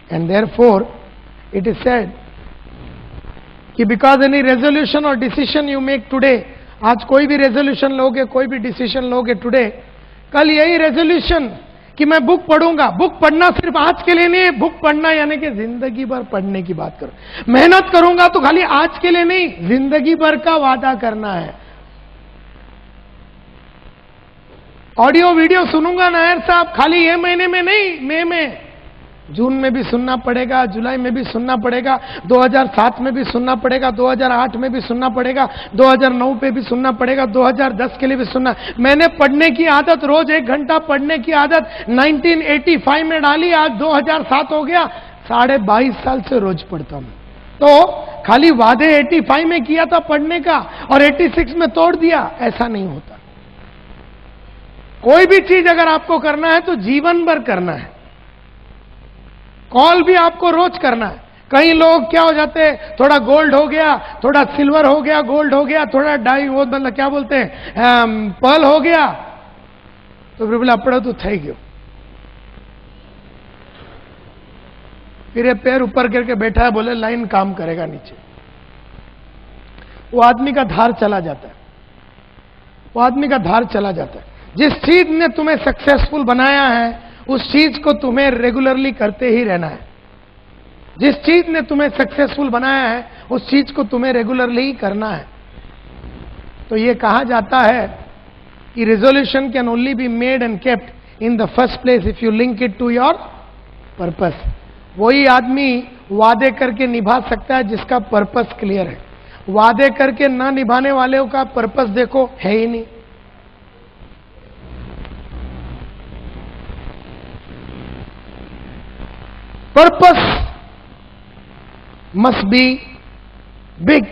And therefore it is said कि बिकॉज एनी रेजोल्यूशन और डिसीजन यू मेक टुडे, आज कोई भी रेजोल्यूशन लोगे, कोई भी डिसीजन लोगे टुडे, कल यही रेजोल्यूशन कि मैं बुक पढ़ूंगा। बुक पढ़ना सिर्फ आज के लिए नहीं है, बुक पढ़ना यानी कि जिंदगी भर पढ़ने की बात करो। मेहनत करूंगा तो खाली आज के लिए नहीं, जिंदगी भर का वादा करना है। ऑडियो वीडियो सुनूंगा नायर साहब, खाली ये महीने में नहीं, मई में, जून में भी सुनना पड़ेगा, जुलाई में भी सुनना पड़ेगा, 2007 में भी सुनना पड़ेगा, 2008 में भी सुनना पड़ेगा, 2009 पे भी सुनना पड़ेगा, 2010 के लिए भी सुनना। मैंने पढ़ने की आदत, रोज 1 घंटा पढ़ने की आदत 1985 में डाली, आज 2007 हो गया, 22.5 साल से रोज पढ़ता हूं। तो खाली वादे 85 में किया था पढ़ने का और 86 में तोड़ दिया, ऐसा नहीं होता। कोई भी चीज अगर आपको करना है तो जीवन भर करना है। कॉल भी आपको रोज करना है। कई लोग क्या हो जाते हैं, थोड़ा गोल्ड हो गया, थोड़ा सिल्वर हो गया, गोल्ड हो गया, थोड़ा डाई, वो मतलब क्या बोलते हैं, पर्ल हो गया, तो फिर बोला अपड़ा तो થઈ गयो। फिर ये पैर ऊपर करके बैठा है, बोले लाइन काम करेगा नीचे। वो आदमी का धार चला जाता है, वो आदमी का धार चला जाता है। जिस चीज ने तुम्हें सक्सेसफुल बनाया है, उस चीज को तुम्हें रेगुलरली करते ही रहना है। जिस चीज ने तुम्हें सक्सेसफुल बनाया है, उस चीज को तुम्हें रेगुलरली ही करना है। तो ये कहा जाता है कि resolution can only be made and kept in the first place if you link it to your purpose. वही आदमी वादे करके निभा सकता है जिसका पर्पस क्लियर है। वादे करके ना निभाने वाले का पर्पस देखो, है ही नहीं। Purpose must B big.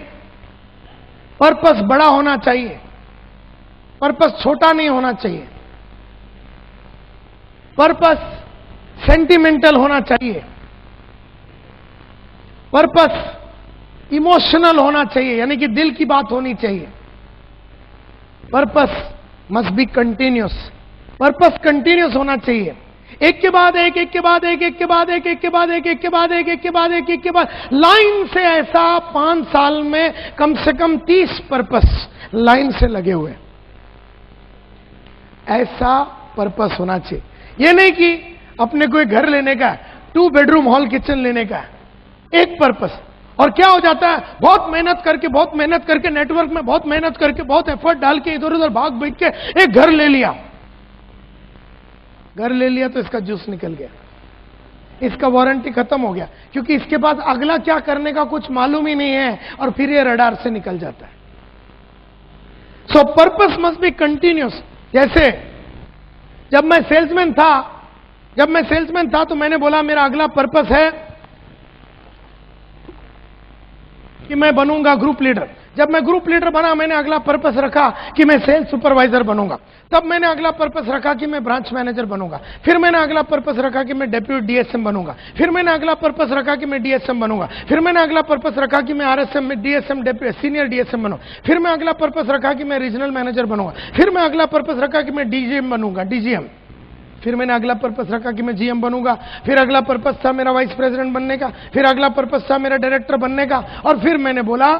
Purpose बड़ा होना चाहिए, पर्पस छोटा नहीं होना चाहिए। पर्पस सेंटिमेंटल होना चाहिए, पर्पस इमोशनल होना चाहिए, यानी कि दिल की बात होनी चाहिए। Purpose must be continuous, purpose continuous होना चाहिए। एक के बाद एक, एक के बाद एक, एक के बाद एक, एक के बाद एक, एक के बाद एक, एक के बाद एक, एक के बाद लाइन से, ऐसा 5 साल में कम से कम 30 पर्पस लाइन से लगे हुए। ऐसा पर्पस होना चाहिए। यह नहीं कि अपने को एक घर लेने का, 2 बेडरूम हॉल किचन लेने का, एक पर्पस। और क्या हो जाता है, बहुत मेहनत करके नेटवर्क में बहुत मेहनत करके, बहुत एफर्ट डाल के इधर उधर भाग भाग के एक घर ले लिया। घर ले लिया तो इसका जूस निकल गया, इसका वारंटी खत्म हो गया, क्योंकि इसके पास अगला क्या करने का कुछ मालूम ही नहीं है, और फिर ये रडार से निकल जाता है। सो पर्पस मस्ट बी कंटिन्यूस। जैसे जब मैं सेल्समैन था तो मैंने बोला मेरा अगला पर्पस है कि मैं बनूंगा ग्रुप लीडर। जब मैं ग्रुप लीडर बना, मैंने अगला पर्पस रखा कि मैं सेल्स सुपरवाइजर बनूंगा। तब मैंने अगला पर्पस रखा कि मैं ब्रांच मैनेजर बनूंगा। फिर मैंने अगला पर्पस रखा कि मैं डेप्यूटी डीएसएम बनूंगा। फिर मैंने अगला पर्पस रखा कि मैं डीएसएम बनूंगा। फिर मैंने अगला पर्पस रखा कि मैं आरएसएम में डीएसएम सीनियर डीएसएम बनूंगा। फिर मैं अगला पर्पस रखा कि मैं रीजनल मैनेजर बनूंगा। फिर मैं अगला पर्पस रखा कि मैं डीजीएम बनूंगा, डीजीएम। फिर मैंने अगला पर्पस रखा कि मैं जीएम बनूंगा, फिर अगला पर्पस था मेरा वाइस प्रेसिडेंट बनने का, फिर अगला पर्पस था मेरा डायरेक्टर बनने का, और फिर मैंने बोला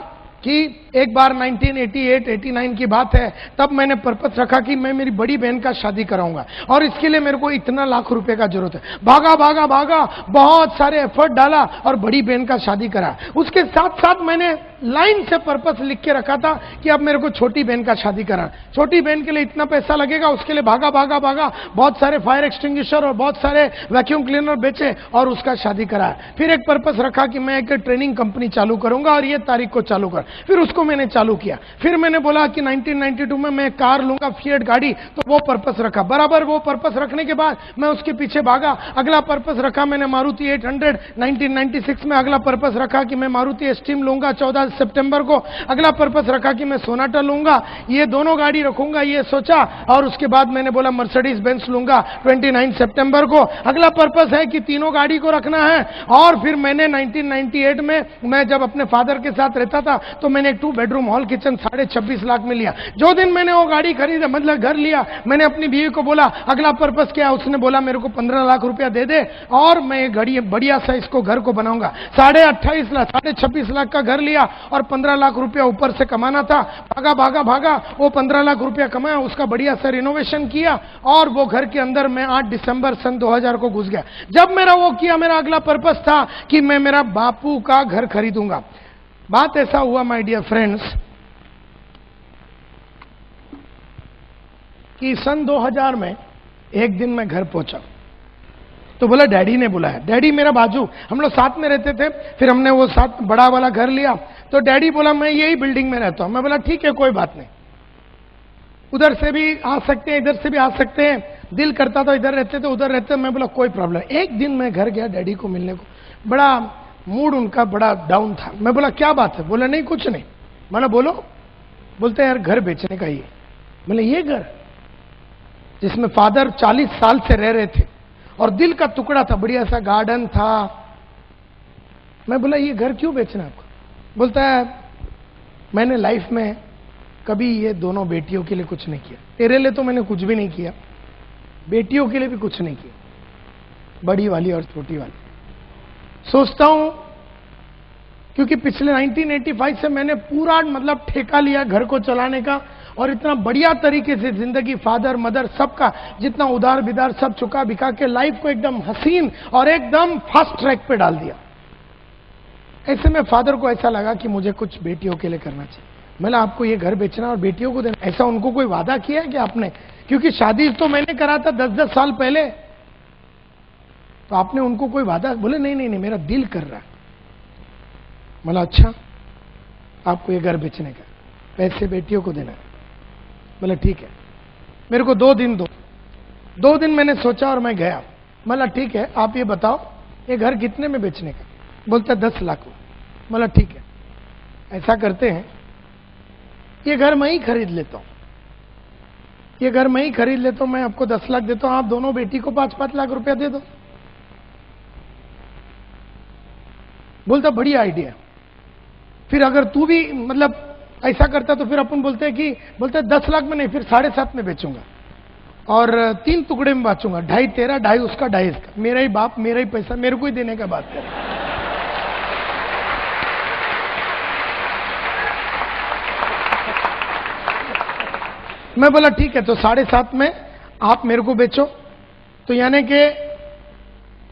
कि एक बार 1988-89 की बात है, तब मैंने पर्पस रखा कि मैं मेरी बड़ी बहन का शादी कराऊंगा और इसके लिए मेरे को इतना लाख रुपए का जरूरत है। भागा भागा भागा, बहुत सारे एफर्ट डाला और बड़ी बहन का शादी करा। उसके साथ साथ मैंने लाइन से पर्पस लिख के रखा था कि अब मेरे को छोटी बहन का शादी करा, छोटी बहन के लिए इतना पैसा लगेगा, उसके लिए भागा भागा भागा, बहुत सारे फायर एक्सटिंग्विशर और बहुत सारे वैक्यूम क्लीनर बेचे और उसका शादी करा। फिर एक पर्पस रखा कि मैं एक ट्रेनिंग कंपनी चालू करूंगा और ये तारीख को चालू कर, फिर उसको मैंने चालू किया। फिर मैंने बोला कि 1992 में मैं कार लूंगा, फिएट गाड़ी, तो वो पर्पस रखा। बराबर वो पर्पस रखने के बाद मैं उसके पीछे भागा। अगला पर्पस रखा मैंने मारुति 800, 1996 में अगला पर्पस रखा कि मैं मारुति एस्टीम लूंगा 14 सितंबर को। अगला पर्पस रखा कि मैं सोनाटा लूंगा, ये दोनों गाड़ी रखूंगा, ये सोचा। और उसके बाद मैंने बोला मर्सिडीज बेंज लूंगा 29 सितंबर को। अगला पर्पस है कि तीनों गाड़ी को रखना है। और फिर मैंने 1998 में मैं जब अपने फादर के साथ रहता था तो मैंने एक 2 बेडरूम हॉल किचन 26.5 लाख में लिया। जो दिन मैंने वो गाड़ी खरीदा, मतलब घर लिया, मैंने अपनी बीवी को बोला अगला पर्पस क्या है? उसने बोला मेरे को 15 लाख रुपया दे दे और मैं घड़ी बढ़िया सा इसको घर को बनाऊंगा। 28.5 लाख 26.5 लाख का घर लिया और 15 लाख रुपया ऊपर से कमाना था। भागा भागा भागा, वो 15 लाख रुपया कमाया, उसका बढ़िया सा रिनोवेशन किया और वो घर के अंदर मैं 8 दिसंबर सन 2000 को घुस गया। जब मेरा वो किया, मेरा अगला पर्पस था कि मैं मेरा बापू का घर खरीदूंगा। बात ऐसा हुआ माय डियर फ्रेंड्स कि सन 2000 में एक दिन मैं घर पहुंचा तो बोला डैडी ने बुलाया। डैडी मेरा बाजू, हम लोग साथ में रहते थे, फिर हमने वो साथ बड़ा वाला घर लिया। तो डैडी बोला मैं यही बिल्डिंग में रहता हूं। मैं बोला ठीक है कोई बात नहीं, उधर से भी आ सकते हैं, इधर से भी आ सकते हैं, दिल करता था इधर रहते थे उधर रहते। मैं बोला कोई प्रॉब्लम। एक दिन मैं घर गया डैडी को मिलने को, बड़ा मूड उनका बड़ा डाउन था। मैं बोला क्या बात है? बोला नहीं कुछ नहीं। मैंने बोलो, बोलते यार घर बेचने का ही है। मैंने ये घर जिसमें फादर 40 साल से रह रहे थे और दिल का टुकड़ा था, बढ़िया सा गार्डन था। मैं बोला ये घर क्यों बेचना आपको? बोलता है मैंने लाइफ में कभी ये दोनों बेटियों के लिए कुछ नहीं किया, तेरे लिए तो मैंने कुछ भी नहीं किया, बेटियों के लिए भी कुछ नहीं किया, बड़ी वाली और छोटी वाली। सोचता हूं क्योंकि पिछले 1985 से मैंने पूरा मतलब ठेका लिया घर को चलाने का और इतना बढ़िया तरीके से जिंदगी फादर मदर सबका जितना उधार बिदार सब चुका बिका के लाइफ को एकदम हसीन और एकदम फास्ट ट्रैक पे डाल दिया। ऐसे में फादर को ऐसा लगा कि मुझे कुछ बेटियों के लिए करना चाहिए। मैंने आपको ये घर बेचना और बेटियों को देना, ऐसा उनको कोई वादा किया है कि आपने? क्योंकि शादी तो मैंने करा था 10-10 साल पहले, तो आपने उनको कोई वादा? बोले नहीं नहीं नहीं, मेरा दिल कर रहा है। बोला अच्छा आपको ये घर बेचने का, पैसे बेटियों को देना है। बोला ठीक है, मेरे को 2 दिन दो। 2 दिन मैंने सोचा और मैं गया। बोला ठीक है आप ये बताओ ये घर कितने में बेचने का? बोलता 10 लाख में। बोला ठीक है ऐसा करते हैं, ये घर मैं ही खरीद लेता हूं, ये घर मैं ही खरीद लेता हूं, मैं आपको 10 लाख देता हूं, आप दोनों बेटी को 5-5 लाख रुपया दे दो। बोलता बढ़िया आइडिया। फिर अगर तू भी मतलब ऐसा करता तो फिर अपन बोलते हैं कि बोलते 10 लाख में नहीं, फिर 7.5 में बेचूंगा और 3 टुकड़े में बांचूंगा, 2.5 तेरा, 2.5 उसका, 2.5 इसका। मेरा ही बाप मेरा ही पैसा मेरे को ही देने का बात कर। मैं बोला ठीक है तो 7.5 में आप मेरे को बेचो, तो यानी कि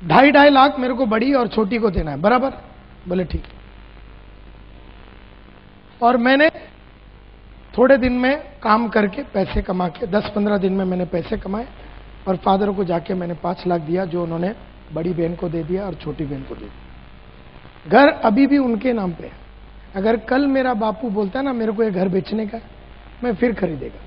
2.5 लाख मेरे को बड़ी और छोटी को देना है, बराबर? बोले ठीक। और मैंने थोड़े दिन में काम करके पैसे कमा के 10-15 दिन में मैंने पैसे कमाए और फादर को जाके मैंने 5 लाख दिया, जो उन्होंने बड़ी बहन को दे दिया और छोटी बहन को दे दिया। घर अभी भी उनके नाम पे है। अगर कल मेरा बापू बोलता है ना मेरे को ये घर बेचने का, मैं फिर खरीदेगा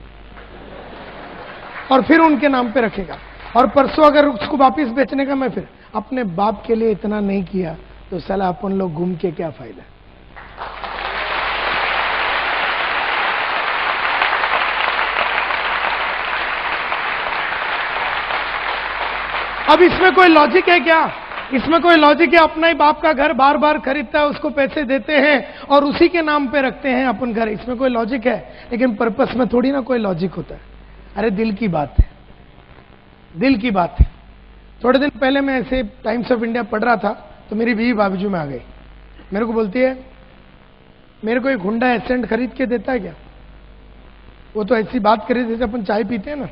और फिर उनके नाम पे रखेगा। और परसों अगर उसको वापिस बेचने का, मैं फिर अपने बाप के लिए इतना नहीं किया तो साला अपन लोग घूम के क्या फायदा? अब इसमें कोई लॉजिक है क्या? इसमें कोई लॉजिक है? अपना ही बाप का घर बार बार खरीदता है, उसको पैसे देते हैं और उसी के नाम पे रखते हैं अपन घर, इसमें कोई लॉजिक है? लेकिन पर्पस में थोड़ी ना कोई लॉजिक होता है। अरे दिल की बात है। दिल की बात है। थोड़े दिन पहले मैं ऐसे टाइम्स ऑफ इंडिया पढ़ रहा था, तो मेरी बीवी बाजू में आ गई, मेरे को बोलती है, मेरे को एक हुंडा एसेंट खरीद के देता है क्या? वो तो ऐसी बात करी जैसे अपन चाय पीते हैं ना।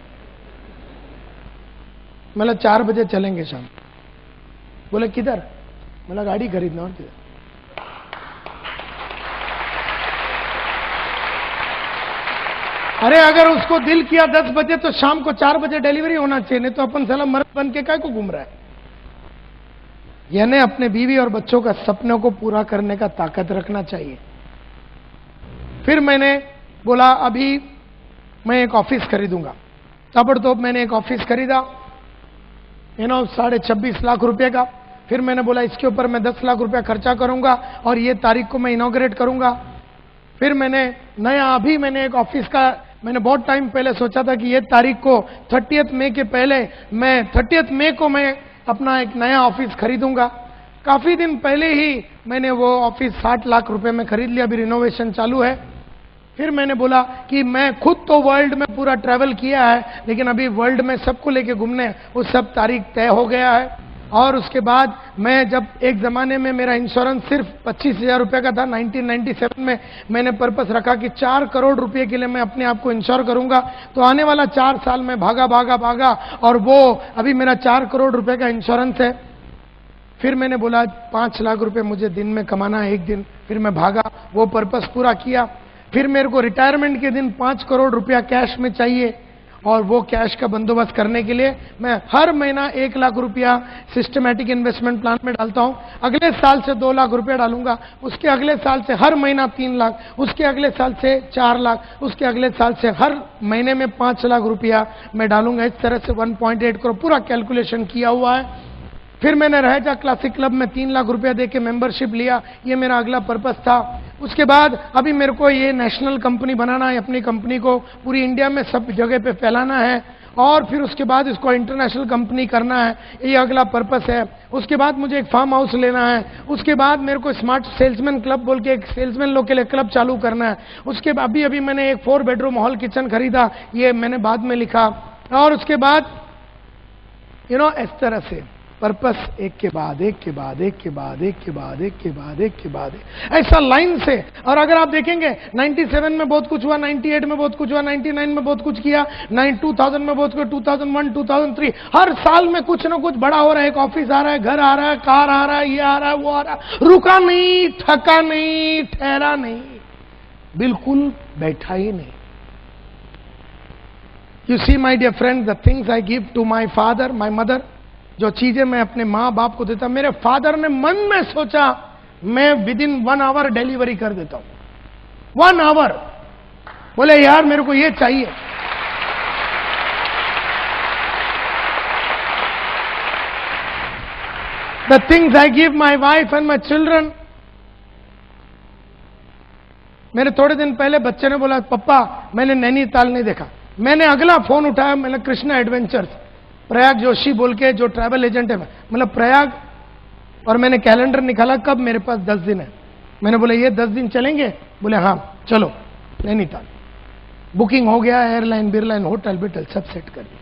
मतलब 4 बजे चलेंगे शाम। बोले किधर? मतलब गाड़ी खरीदना। और किधर? अरे अगर उसको दिल किया 10 बजे तो शाम को 4 बजे डिलीवरी होना चाहिए, नहीं तो अपन साला मर्द बन के काय को घूम रहा है। यानी अपने बीवी और बच्चों का सपनों को पूरा करने का ताकत रखना चाहिए। फिर मैंने बोला अभी मैं एक ऑफिस खरीदूंगा। ताबड़तोड़ मैंने एक ऑफिस खरीदा, 26.5 लाख रुपए का। फिर मैंने बोला इसके ऊपर मैं 10 लाख रुपया खर्चा करूंगा और ये तारीख को मैं इनॉग्रेट करूंगा। फिर मैंने मैंने एक ऑफिस का, मैंने बहुत टाइम पहले सोचा था कि ये तारीख को 30 मई के पहले, मैं 30 मई को मैं अपना एक नया ऑफिस खरीदूंगा। काफी दिन पहले ही मैंने वो ऑफिस 60 लाख रुपए में खरीद लिया, अभी रिनोवेशन चालू है। फिर मैंने बोला कि मैं खुद तो वर्ल्ड में पूरा ट्रैवल किया है, लेकिन अभी वर्ल्ड में सबको लेके घूमने, वो सब तारीख तय हो गया है। और उसके बाद मैं जब एक जमाने में मेरा इंश्योरेंस सिर्फ 25,000 रुपये का था, 1997 में मैंने पर्पस रखा कि 4 करोड़ रुपए के लिए मैं अपने आप को इंश्योर करूंगा। तो आने वाला 4 साल में भागा और वो अभी मेरा 4 करोड़ रुपए का इंश्योरेंस है। फिर मैंने बोला 5 लाख रुपए मुझे दिन में कमाना है एक दिन। फिर मैं भागा, वो पर्पस पूरा किया। फिर मेरे को रिटायरमेंट के दिन 5 करोड़ रुपया कैश में चाहिए, और वो कैश का बंदोबस्त करने के लिए मैं हर महीना 1 लाख रुपया सिस्टमैटिक इन्वेस्टमेंट प्लान में डालता हूं। अगले साल से 2 लाख रुपया डालूंगा, उसके अगले साल से हर महीना 3 लाख, उसके अगले साल से 4 लाख, उसके अगले साल से हर महीने में 5 लाख रुपया मैं डालूंगा। इस तरह से 1.8 करोड़ पूरा कैलकुलेशन किया हुआ है। फिर मैंने रहेजा क्लासिक क्लब में 3 लाख रुपया देके मेंबरशिप लिया, ये मेरा अगला पर्पस था। उसके बाद अभी मेरे को ये नेशनल कंपनी बनाना है, अपनी कंपनी को पूरी इंडिया में सब जगह पे फैलाना है, और फिर उसके बाद इसको इंटरनेशनल कंपनी करना है, ये अगला पर्पस है। उसके बाद मुझे एक फार्म हाउस लेना है। उसके बाद मेरे को स्मार्ट सेल्समैन क्लब बोल के एक सेल्समैन लोग के लिए क्लब चालू करना है। उसके बाद अभी मैंने एक 4 बेडरूम हॉल किचन खरीदा, ये मैंने बाद में लिखा। और उसके बाद इस तरह से पर्पस एक के बाद एक के बाद एक के बाद एक के बाद एक के बाद एक के बाद ऐसा लाइन से। और अगर आप देखेंगे 97 में बहुत कुछ हुआ, 98 में बहुत कुछ हुआ, 99 में बहुत कुछ किया, 2000 में बहुत कुछ, 2001 2003, हर साल में कुछ ना कुछ बड़ा हो रहा है। एक ऑफिस आ रहा है, घर आ रहा है, कार आ रहा है, ये आ रहा है, वो आ रहा है। रुका नहीं, थका नहीं, ठहरा नहीं, बिल्कुल बैठा ही नहीं। You see my dear friend, the things I give to my father, my mother, जो चीजें मैं अपने माँ बाप को देता, मेरे फादर ने मन में सोचा मैं विदिन 1 आवर डिलीवरी कर देता हूं। 1 आवर। बोले यार मेरे को ये चाहिए। The things I give my wife and my children. मेरे थोड़े दिन पहले बच्चे ने बोला पप्पा मैंने नैनीताल नहीं देखा। मैंने अगला फोन उठाया, मैंने कृष्णा एडवेंचर्स, प्रयाग जोशी बोल के जो ट्रैवल एजेंट है, मतलब प्रयाग, और मैंने कैलेंडर निकाला कब मेरे पास 10 दिन है। मैंने बोला ये 10 दिन चलेंगे? बोले हाँ चलो नैनीताल। बुकिंग हो गया, एयरलाइन बिरलाइन होटल बिटल सब सेट कर दिया।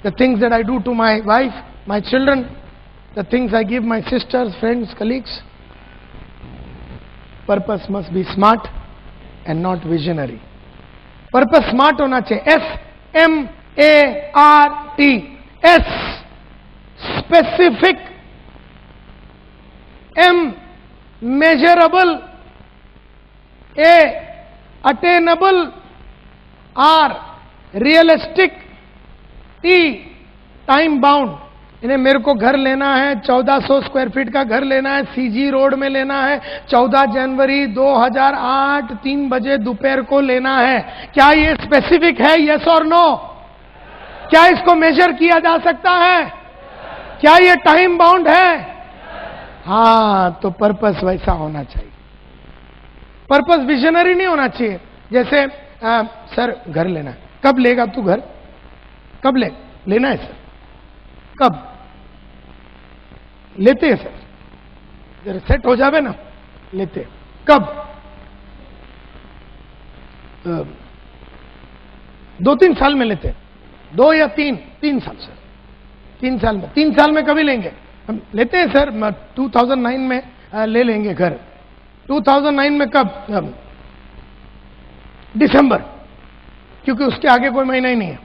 The things that I do to my wife, my children, the things I give my sisters, friends, colleagues. Purpose must be smart and not visionary. Purpose smart होना चाहिए, SMART, S specific, M measurable, A attainable, R realistic, T time bound। इन्हें मेरे को घर लेना है, 1400 स्क्वायर फीट का घर लेना है, CG रोड में लेना है, 14 जनवरी 2008 3 बजे दोपहर को लेना है। क्या ये स्पेसिफिक है? यस और नो? क्या इसको मेजर किया जा सकता है? क्या ये टाइम बाउंड है? हाँ, तो पर्पस वैसा होना चाहिए। पर्पस विजनरी नहीं होना चाहिए। जैसे सर घर लेना है, कब लेगा तू घर? कब लेना है सर? कब लेते हैं सर? जरा सेट हो जावे ना, लेते। कब? 2-3 साल में लेते। 2 या 3 साल सर, 3 साल में कभी लेंगे? हम लेते हैं सर 2009 में ले लेंगे घर। 2009 में कब? दिसंबर, क्योंकि उसके आगे कोई महीना ही नहीं है।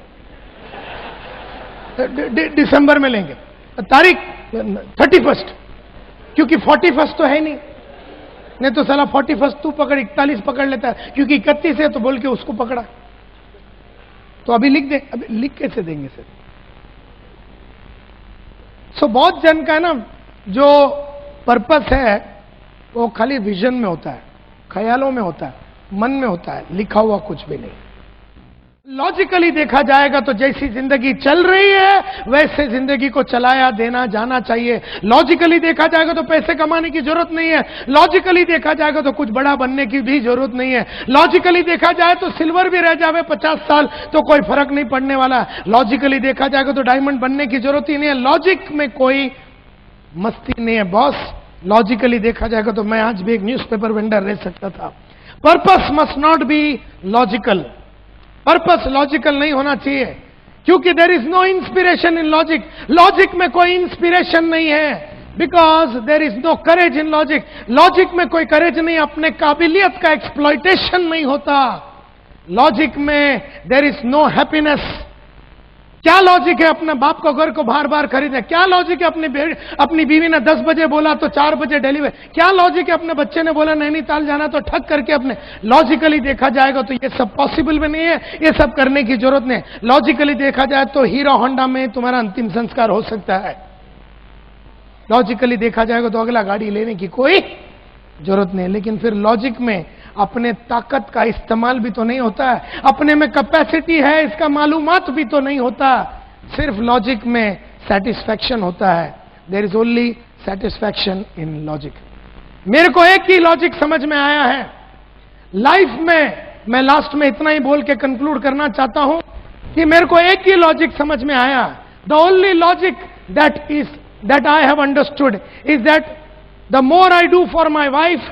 दिसंबर में लेंगे। तारीख 31, क्योंकि 41 तो है नहीं तो साला 41 तू पकड़, 41 पकड़ लेता है, क्योंकि 31 है तो बोल के उसको पकड़ा। तो अभी लिख दे, अभी लिख कैसे देंगे सर? सो बहुत जन का ना जो पर्पस है वो खाली विजन में होता है, ख्यालों में होता है, मन में होता है, लिखा हुआ कुछ भी नहीं। लॉजिकली देखा जाएगा तो जैसी जिंदगी चल रही है वैसे जिंदगी को चलाया देना जाना चाहिए। लॉजिकली देखा जाएगा तो पैसे कमाने की जरूरत नहीं है। लॉजिकली देखा जाएगा तो कुछ बड़ा बनने की भी जरूरत नहीं है। लॉजिकली देखा जाए तो सिल्वर भी रह जावे 50 साल तो कोई फर्क नहीं पड़ने वाला। लॉजिकली देखा जाएगा तो डायमंड बनने की जरूरत ही नहीं है। लॉजिक में कोई मस्ती नहीं है बॉस। लॉजिकली देखा जाएगा तो मैं आज भी एक न्यूज़पेपर वेंडर रह सकता था। Purpose must not be logical. Purpose logical नहीं होना चाहिए, क्योंकि there is no inspiration in logic. Logic में कोई इंस्पिरेशन नहीं है, because there is no courage in logic. Logic में कोई करेज नहीं, अपने काबिलियत का एक्सप्लॉइटेशन नहीं होता। लॉजिक में देर इज नो हैप्पीनेस। क्या लॉजिक है अपने बाप को घर को बार बार खरीदने? क्या लॉजिक है अपनी बीवी ने 10 बजे बोला तो 4 बजे डिलीवर? क्या लॉजिक है अपने बच्चे ने बोला नैनीताल जाना तो ठग करके अपने? लॉजिकली देखा जाएगा तो ये सब पॉसिबल भी नहीं है, ये सब करने की जरूरत नहीं। लॉजिकली देखा जाए तो हीरो होंडा में तुम्हारा अंतिम संस्कार हो सकता है। लॉजिकली देखा जाएगा तो अगला गाड़ी लेने की कोई जरूरत नहीं। लेकिन फिर लॉजिक में अपने ताकत का इस्तेमाल भी तो नहीं होता है, अपने में कैपेसिटी है इसका मालूमात भी तो नहीं होता। सिर्फ लॉजिक में सेटिस्फैक्शन होता है। There is only satisfaction in logic. मेरे को एक ही लॉजिक समझ में आया है लाइफ में। मैं लास्ट में इतना ही बोल के कंक्लूड करना चाहता हूं कि मेरे को एक ही लॉजिक समझ में आया। The only logic that I have understood is that the more I do for my wife,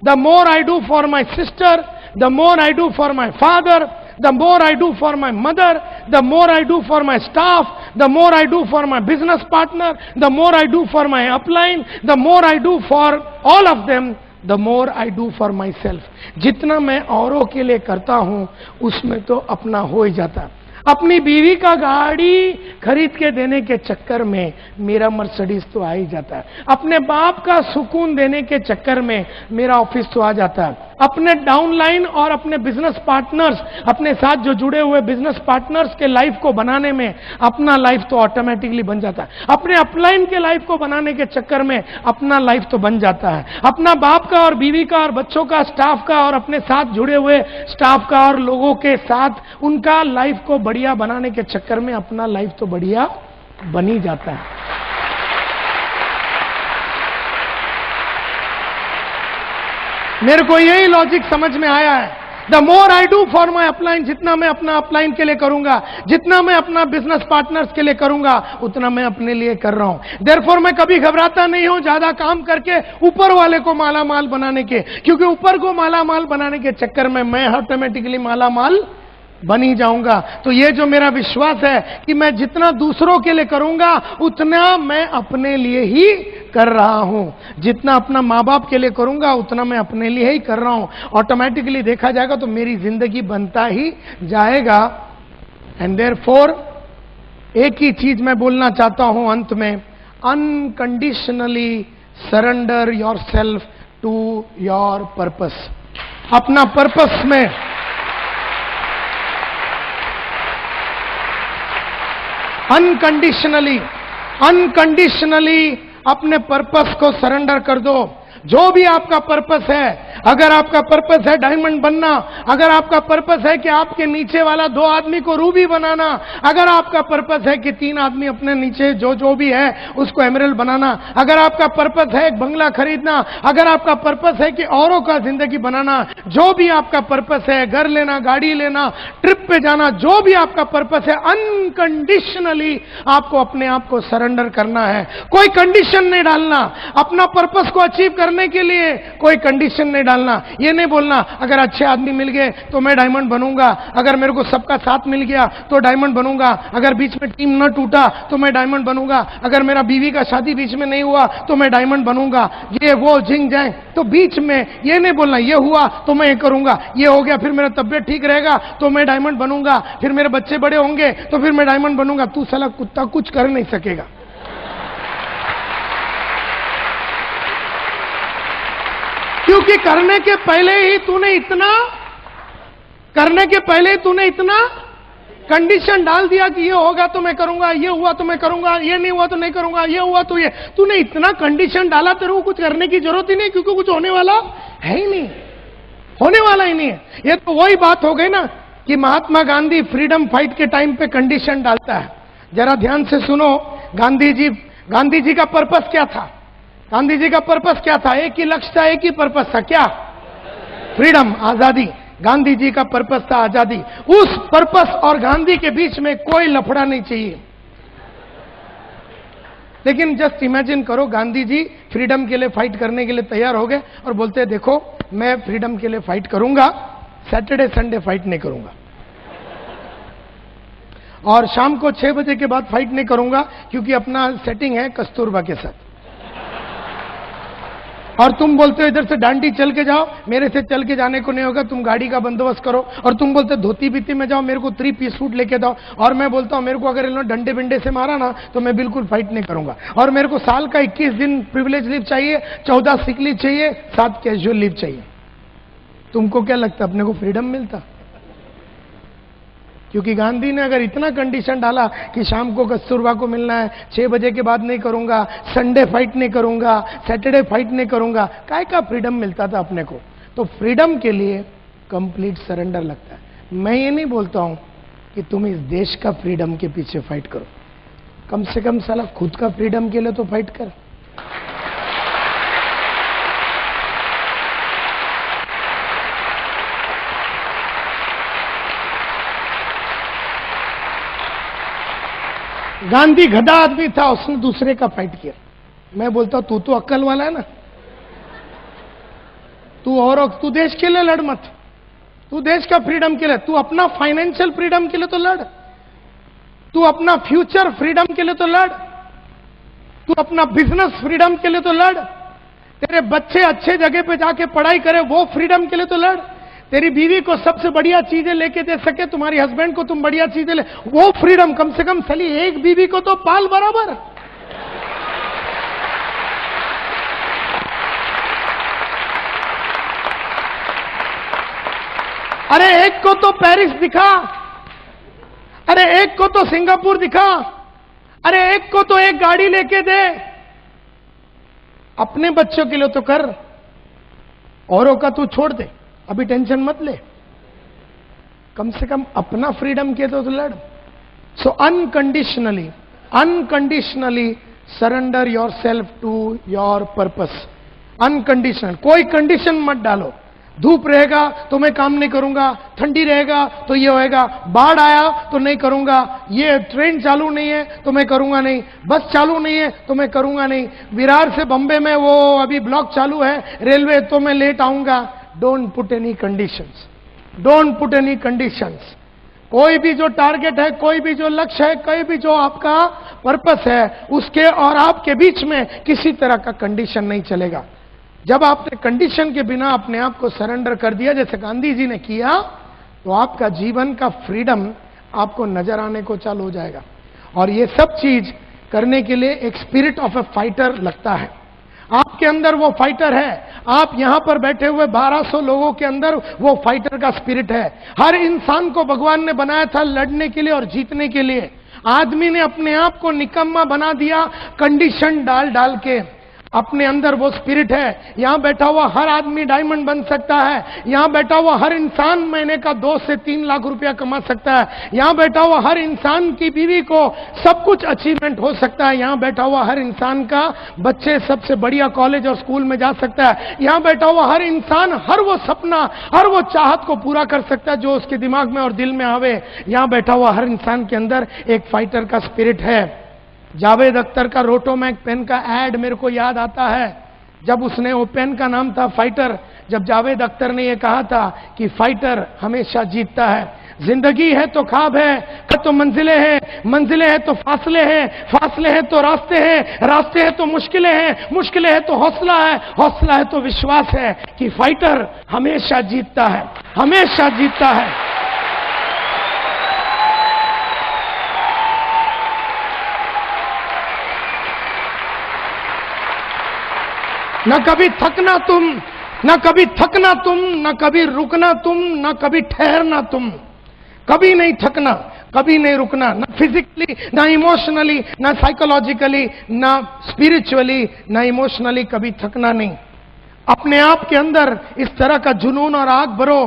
the more I do for my sister, the more I do for my father, the more I do for my mother, the more I do for my staff, the more I do for my business partner, the more I do for my upline, the more I do for all of them, the more I do for myself. जितना मैं औरों के लिए करता हूं उसमें तो अपना हो ही जाता है। अपनी बीवी का गाड़ी खरीद के देने के चक्कर में मेरा मर्सिडीज तो आ ही जाता है। अपने बाप का सुकून देने के चक्कर में मेरा ऑफिस तो आ जाता है। अपने डाउनलाइन और अपने बिजनेस पार्टनर्स, अपने साथ जो जुड़े हुए बिजनेस पार्टनर्स के लाइफ को बनाने में अपना लाइफ तो ऑटोमेटिकली बन जाता है। अपने अपलाइन के लाइफ को बनाने के चक्कर में अपना लाइफ तो बन जाता है। अपना बाप का और बीवी का और बच्चों का, स्टाफ का और अपने साथ जुड़े हुए स्टाफ का और लोगों के साथ उनका लाइफ को बढ़िया बनाने के चक्कर में अपना लाइफ तो बढ़िया बन ही जाता है। मेरे को यही लॉजिक समझ में आया है। The more I do for my upline, जितना मैं अपना अपलाइन के लिए करूंगा, जितना मैं अपना बिजनेस पार्टनर्स के लिए करूंगा, उतना मैं अपने लिए कर रहा हूं। देयरफॉर मैं कभी घबराता नहीं हूं ज्यादा काम करके ऊपर वाले को माला माल बनाने के, क्योंकि ऊपर को माला माल बनाने के चक्कर में मैं ऑटोमेटिकली माला माल बन ही जाऊंगा। तो ये जो मेरा विश्वास है कि मैं जितना दूसरों के लिए करूंगा उतना मैं अपने लिए ही कर रहा हूं। जितना अपना माँ बाप के लिए करूंगा उतना मैं अपने लिए ही कर रहा हूं। ऑटोमेटिकली देखा जाएगा तो मेरी जिंदगी बनता ही जाएगा। एंड देयरफॉर एक ही चीज मैं बोलना चाहता हूं अंत में, unconditionally surrender yourself to your purpose. अपना पर्पस में अनकंडीशनली अपने पर्पस को सरेंडर कर दो। जो भी आपका पर्पस है, अगर आपका पर्पस है डायमंड बनना, अगर आपका पर्पस है कि आपके नीचे वाला 2 आदमी को रूबी बनाना, अगर आपका पर्पस है कि 3 आदमी अपने नीचे जो भी है उसको एमरल्ड बनाना, अगर आपका पर्पस है एक बंगला खरीदना, अगर आपका पर्पस है कि औरों का जिंदगी बनाना, जो भी आपका पर्पस है, घर लेना, गाड़ी लेना, ट्रिप पे जाना, जो भी आपका पर्पस है, अनकंडीशनली आपको अपने आप को सरेंडर करना है। कोई कंडीशन नहीं डालना। अपना पर्पस को अचीव करने के लिए कोई कंडीशन नहीं डालना। ये नहीं बोलना अगर अच्छे आदमी मिल गए तो मैं डायमंड बनूंगा, अगर मेरे को सबका साथ मिल गया तो डायमंड बनूंगा, अगर बीच में टीम न टूटा तो मैं डायमंड बनूंगा, अगर मेरा बीवी का शादी बीच में नहीं हुआ तो मैं डायमंड बनूंगा, ये वो झिंग जाए। तो बीच में ये नहीं बोलना ये हुआ तो मैं ये करूंगा, ये हो गया फिर मेरा तबियत ठीक रहेगा तो मैं डायमंड बनूंगा, फिर मेरे बच्चे बड़े होंगे तो फिर मैं डायमंड बनूंगा। तू साला कुत्ता कुछ कर नहीं सकेगा। क्योंकि करने के पहले ही तूने इतना कंडीशन डाल दिया कि ये होगा तो मैं करूंगा, ये हुआ तो मैं करूंगा, ये नहीं हुआ तो नहीं करूंगा, ये हुआ तो ये। तूने इतना कंडीशन डाला, तेरे को कुछ करने की जरूरत ही नहीं, क्योंकि कुछ होने वाला है ही नहीं, होने वाला ही नहीं है। ये तो वही बात हो गई ना कि महात्मा गांधी फ्रीडम फाइट के टाइम पे कंडीशन डालता है। जरा ध्यान से सुनो, गांधी जी का पर्पस क्या था? गांधी जी का पर्पस क्या था? एक ही लक्ष्य था, एक ही पर्पस था। क्या? फ्रीडम, आजादी। गांधी जी का पर्पस था आजादी। उस पर्पस और गांधी के बीच में कोई लफड़ा नहीं चाहिए। लेकिन जस्ट इमेजिन करो, गांधी जी फ्रीडम के लिए फाइट करने के लिए तैयार हो गए और बोलते हैं देखो मैं फ्रीडम के लिए फाइट करूंगा, सैटरडे संडे फाइट नहीं करूंगा, और शाम को 6 बजे के बाद फाइट नहीं करूंगा क्योंकि अपना सेटिंग है कस्तूरबा के साथ। और तुम बोलते हो इधर से डांडी चल के जाओ, मेरे से चल के जाने को नहीं होगा, तुम गाड़ी का बंदोबस्त करो। और तुम बोलते धोती बीती में जाओ, मेरे को 3 पीस सूट लेके जाओ। और मैं बोलता हूं मेरे को अगर इन्होंने डंडे बिंडे से मारा ना तो मैं बिल्कुल फाइट नहीं करूंगा। और मेरे को साल का 21 दिन प्रिविलेज लीव चाहिए, 14 सिक लीव चाहिए, 7 कैजुअल लीव चाहिए। तुमको क्या लगता अपने को फ्रीडम मिलता? क्योंकि गांधी ने अगर इतना कंडीशन डाला कि शाम को कस्तूरबा को मिलना है, 6 बजे के बाद नहीं करूंगा, संडे फाइट नहीं करूंगा, सैटरडे फाइट नहीं करूंगा, काय का फ्रीडम मिलता था अपने को? तो फ्रीडम के लिए कंप्लीट सरेंडर लगता है। मैं ये नहीं बोलता हूं कि तुम इस देश का फ्रीडम के पीछे फाइट करो, कम से कम साला खुद का फ्रीडम के लिए तो फाइट कर। गांधी गधा आदमी था, उसने दूसरे का फाइट किया। मैं बोलता तू तो अक्ल वाला है ना, तू देश के लिए लड़ मत, तू देश का फ्रीडम के लिए, तू अपना फाइनेंशियल फ्रीडम के लिए तो लड़, तू अपना फ्यूचर फ्रीडम के लिए तो लड़, तू अपना बिजनेस फ्रीडम के लिए तो लड़, तेरे बच्चे अच्छे जगह पे जाके पढ़ाई करे वो फ्रीडम के लिए तो लड़, तेरी बीवी को सबसे बढ़िया चीजें लेके दे सके, तुम्हारी हस्बैंड को तुम बढ़िया चीजें ले, वो फ्रीडम। कम से कम साली एक बीवी को तो पाल बराबर। अरे एक को तो पेरिस दिखा, अरे एक को तो सिंगापुर दिखा, अरे एक को तो एक गाड़ी लेके दे। अपने बच्चों के लिए तो कर, औरों का तू छोड़ दे, अभी टेंशन मत ले, कम से कम अपना फ्रीडम के तो लड़। So unconditionally surrender yourself to your purpose. Unconditional, कोई कंडीशन मत डालो। धूप रहेगा तो मैं काम नहीं करूंगा, ठंडी रहेगा तो ये होएगा, बाढ़ आया तो नहीं करूंगा, ये ट्रेन चालू नहीं है तो मैं करूंगा नहीं, बस चालू नहीं है तो मैं करूंगा नहीं, विरार से बंबई में वो अभी ब्लॉक चालू है रेलवे तो मैं लेट आऊंगा। Don't put any conditions, don't put any conditions. कोई भी जो टारगेट है, कोई भी जो लक्ष्य है, कोई भी जो आपका पर्पस है, उसके और आपके बीच में किसी तरह का कंडीशन नहीं चलेगा। जब आपने कंडीशन के बिना अपने आप को सरेंडर कर दिया, जैसे गांधी जी ने किया, तो आपका जीवन का फ्रीडम आपको नजर आने को चालू हो जाएगा। और ये सब चीज करने के लिए एक स्पिरिट ऑफ ए फाइटर लगता है। आपके अंदर वो फाइटर है। आप यहां पर बैठे हुए 1200 लोगों के अंदर वो फाइटर का स्पिरिट है। हर इंसान को भगवान ने बनाया था लड़ने के लिए और जीतने के लिए। आदमी ने अपने आप को निकम्मा बना दिया कंडीशन डाल डाल के। अपने अंदर वो स्पिरिट है। यहां बैठा हुआ हर आदमी डायमंड बन सकता है। यहां बैठा हुआ हर इंसान महीने का 2 से 3 लाख रुपया कमा सकता है। यहां बैठा हुआ हर इंसान की बीवी को सब कुछ अचीवमेंट हो सकता है। यहां बैठा हुआ हर इंसान का बच्चे सबसे बढ़िया कॉलेज और स्कूल में जा सकता है। यहां बैठा हुआ हर इंसान हर वो सपना, हर वो चाहत को पूरा कर सकता है जो उसके दिमाग में और दिल में आवे। यहां बैठा हुआ हर इंसान के अंदर एक फाइटर का स्पिरिट है। जावेद अख्तर का रोटोमैक पेन का एड मेरे को याद आता है। जब उसने, वो पेन का नाम था फाइटर, जब जावेद अख्तर ने यह कहा था कि फाइटर हमेशा जीतता है। जिंदगी है तो ख्वाब है तो मंजिलें हैं, मंजिलें हैं तो फासले हैं, फासले हैं तो रास्ते हैं, रास्ते हैं तो मुश्किलें हैं, मुश्किलें हैं तो हौसला है, हौसला है तो विश्वास है कि फाइटर हमेशा जीतता है, हमेशा जीतता है। न कभी थकना तुम, न कभी थकना तुम, न कभी रुकना तुम, न कभी ठहरना तुम। कभी नहीं थकना, कभी नहीं रुकना, ना फिजिकली, ना इमोशनली, ना साइकोलॉजिकली, ना स्पिरिचुअली, ना इमोशनली, कभी थकना नहीं। अपने आप के अंदर इस तरह का जुनून और आग भरो,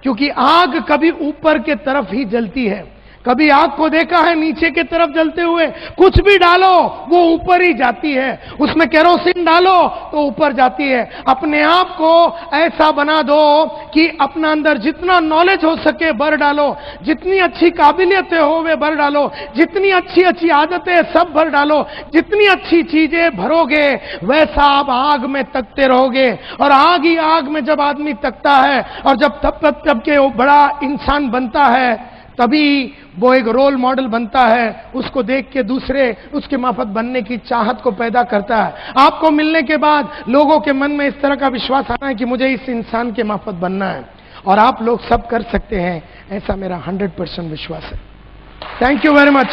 क्योंकि आग कभी ऊपर के तरफ ही जलती है। कभी आग को देखा है नीचे की तरफ जलते हुए? कुछ भी डालो वो ऊपर ही जाती है। उसमें केरोसिन डालो तो ऊपर जाती है। अपने आप को ऐसा बना दो कि अपना अंदर जितना नॉलेज हो सके भर डालो, जितनी अच्छी काबिलियतें हो वे भर डालो, जितनी अच्छी अच्छी आदतें सब भर डालो। जितनी अच्छी चीजें भरोगे वैसा आप आग में तकते रहोगे। और आग ही आग में जब आदमी तकता है और जब तब के वो बड़ा इंसान बनता है, तभी वो एक रोल मॉडल बनता है। उसको देख के दूसरे उसके माफत बनने की चाहत को पैदा करता है। आपको मिलने के बाद लोगों के मन में इस तरह का विश्वास आना है कि मुझे इस इंसान के माफत बनना है, और आप लोग सब कर सकते हैं, ऐसा मेरा 100% विश्वास है। Thank you very much.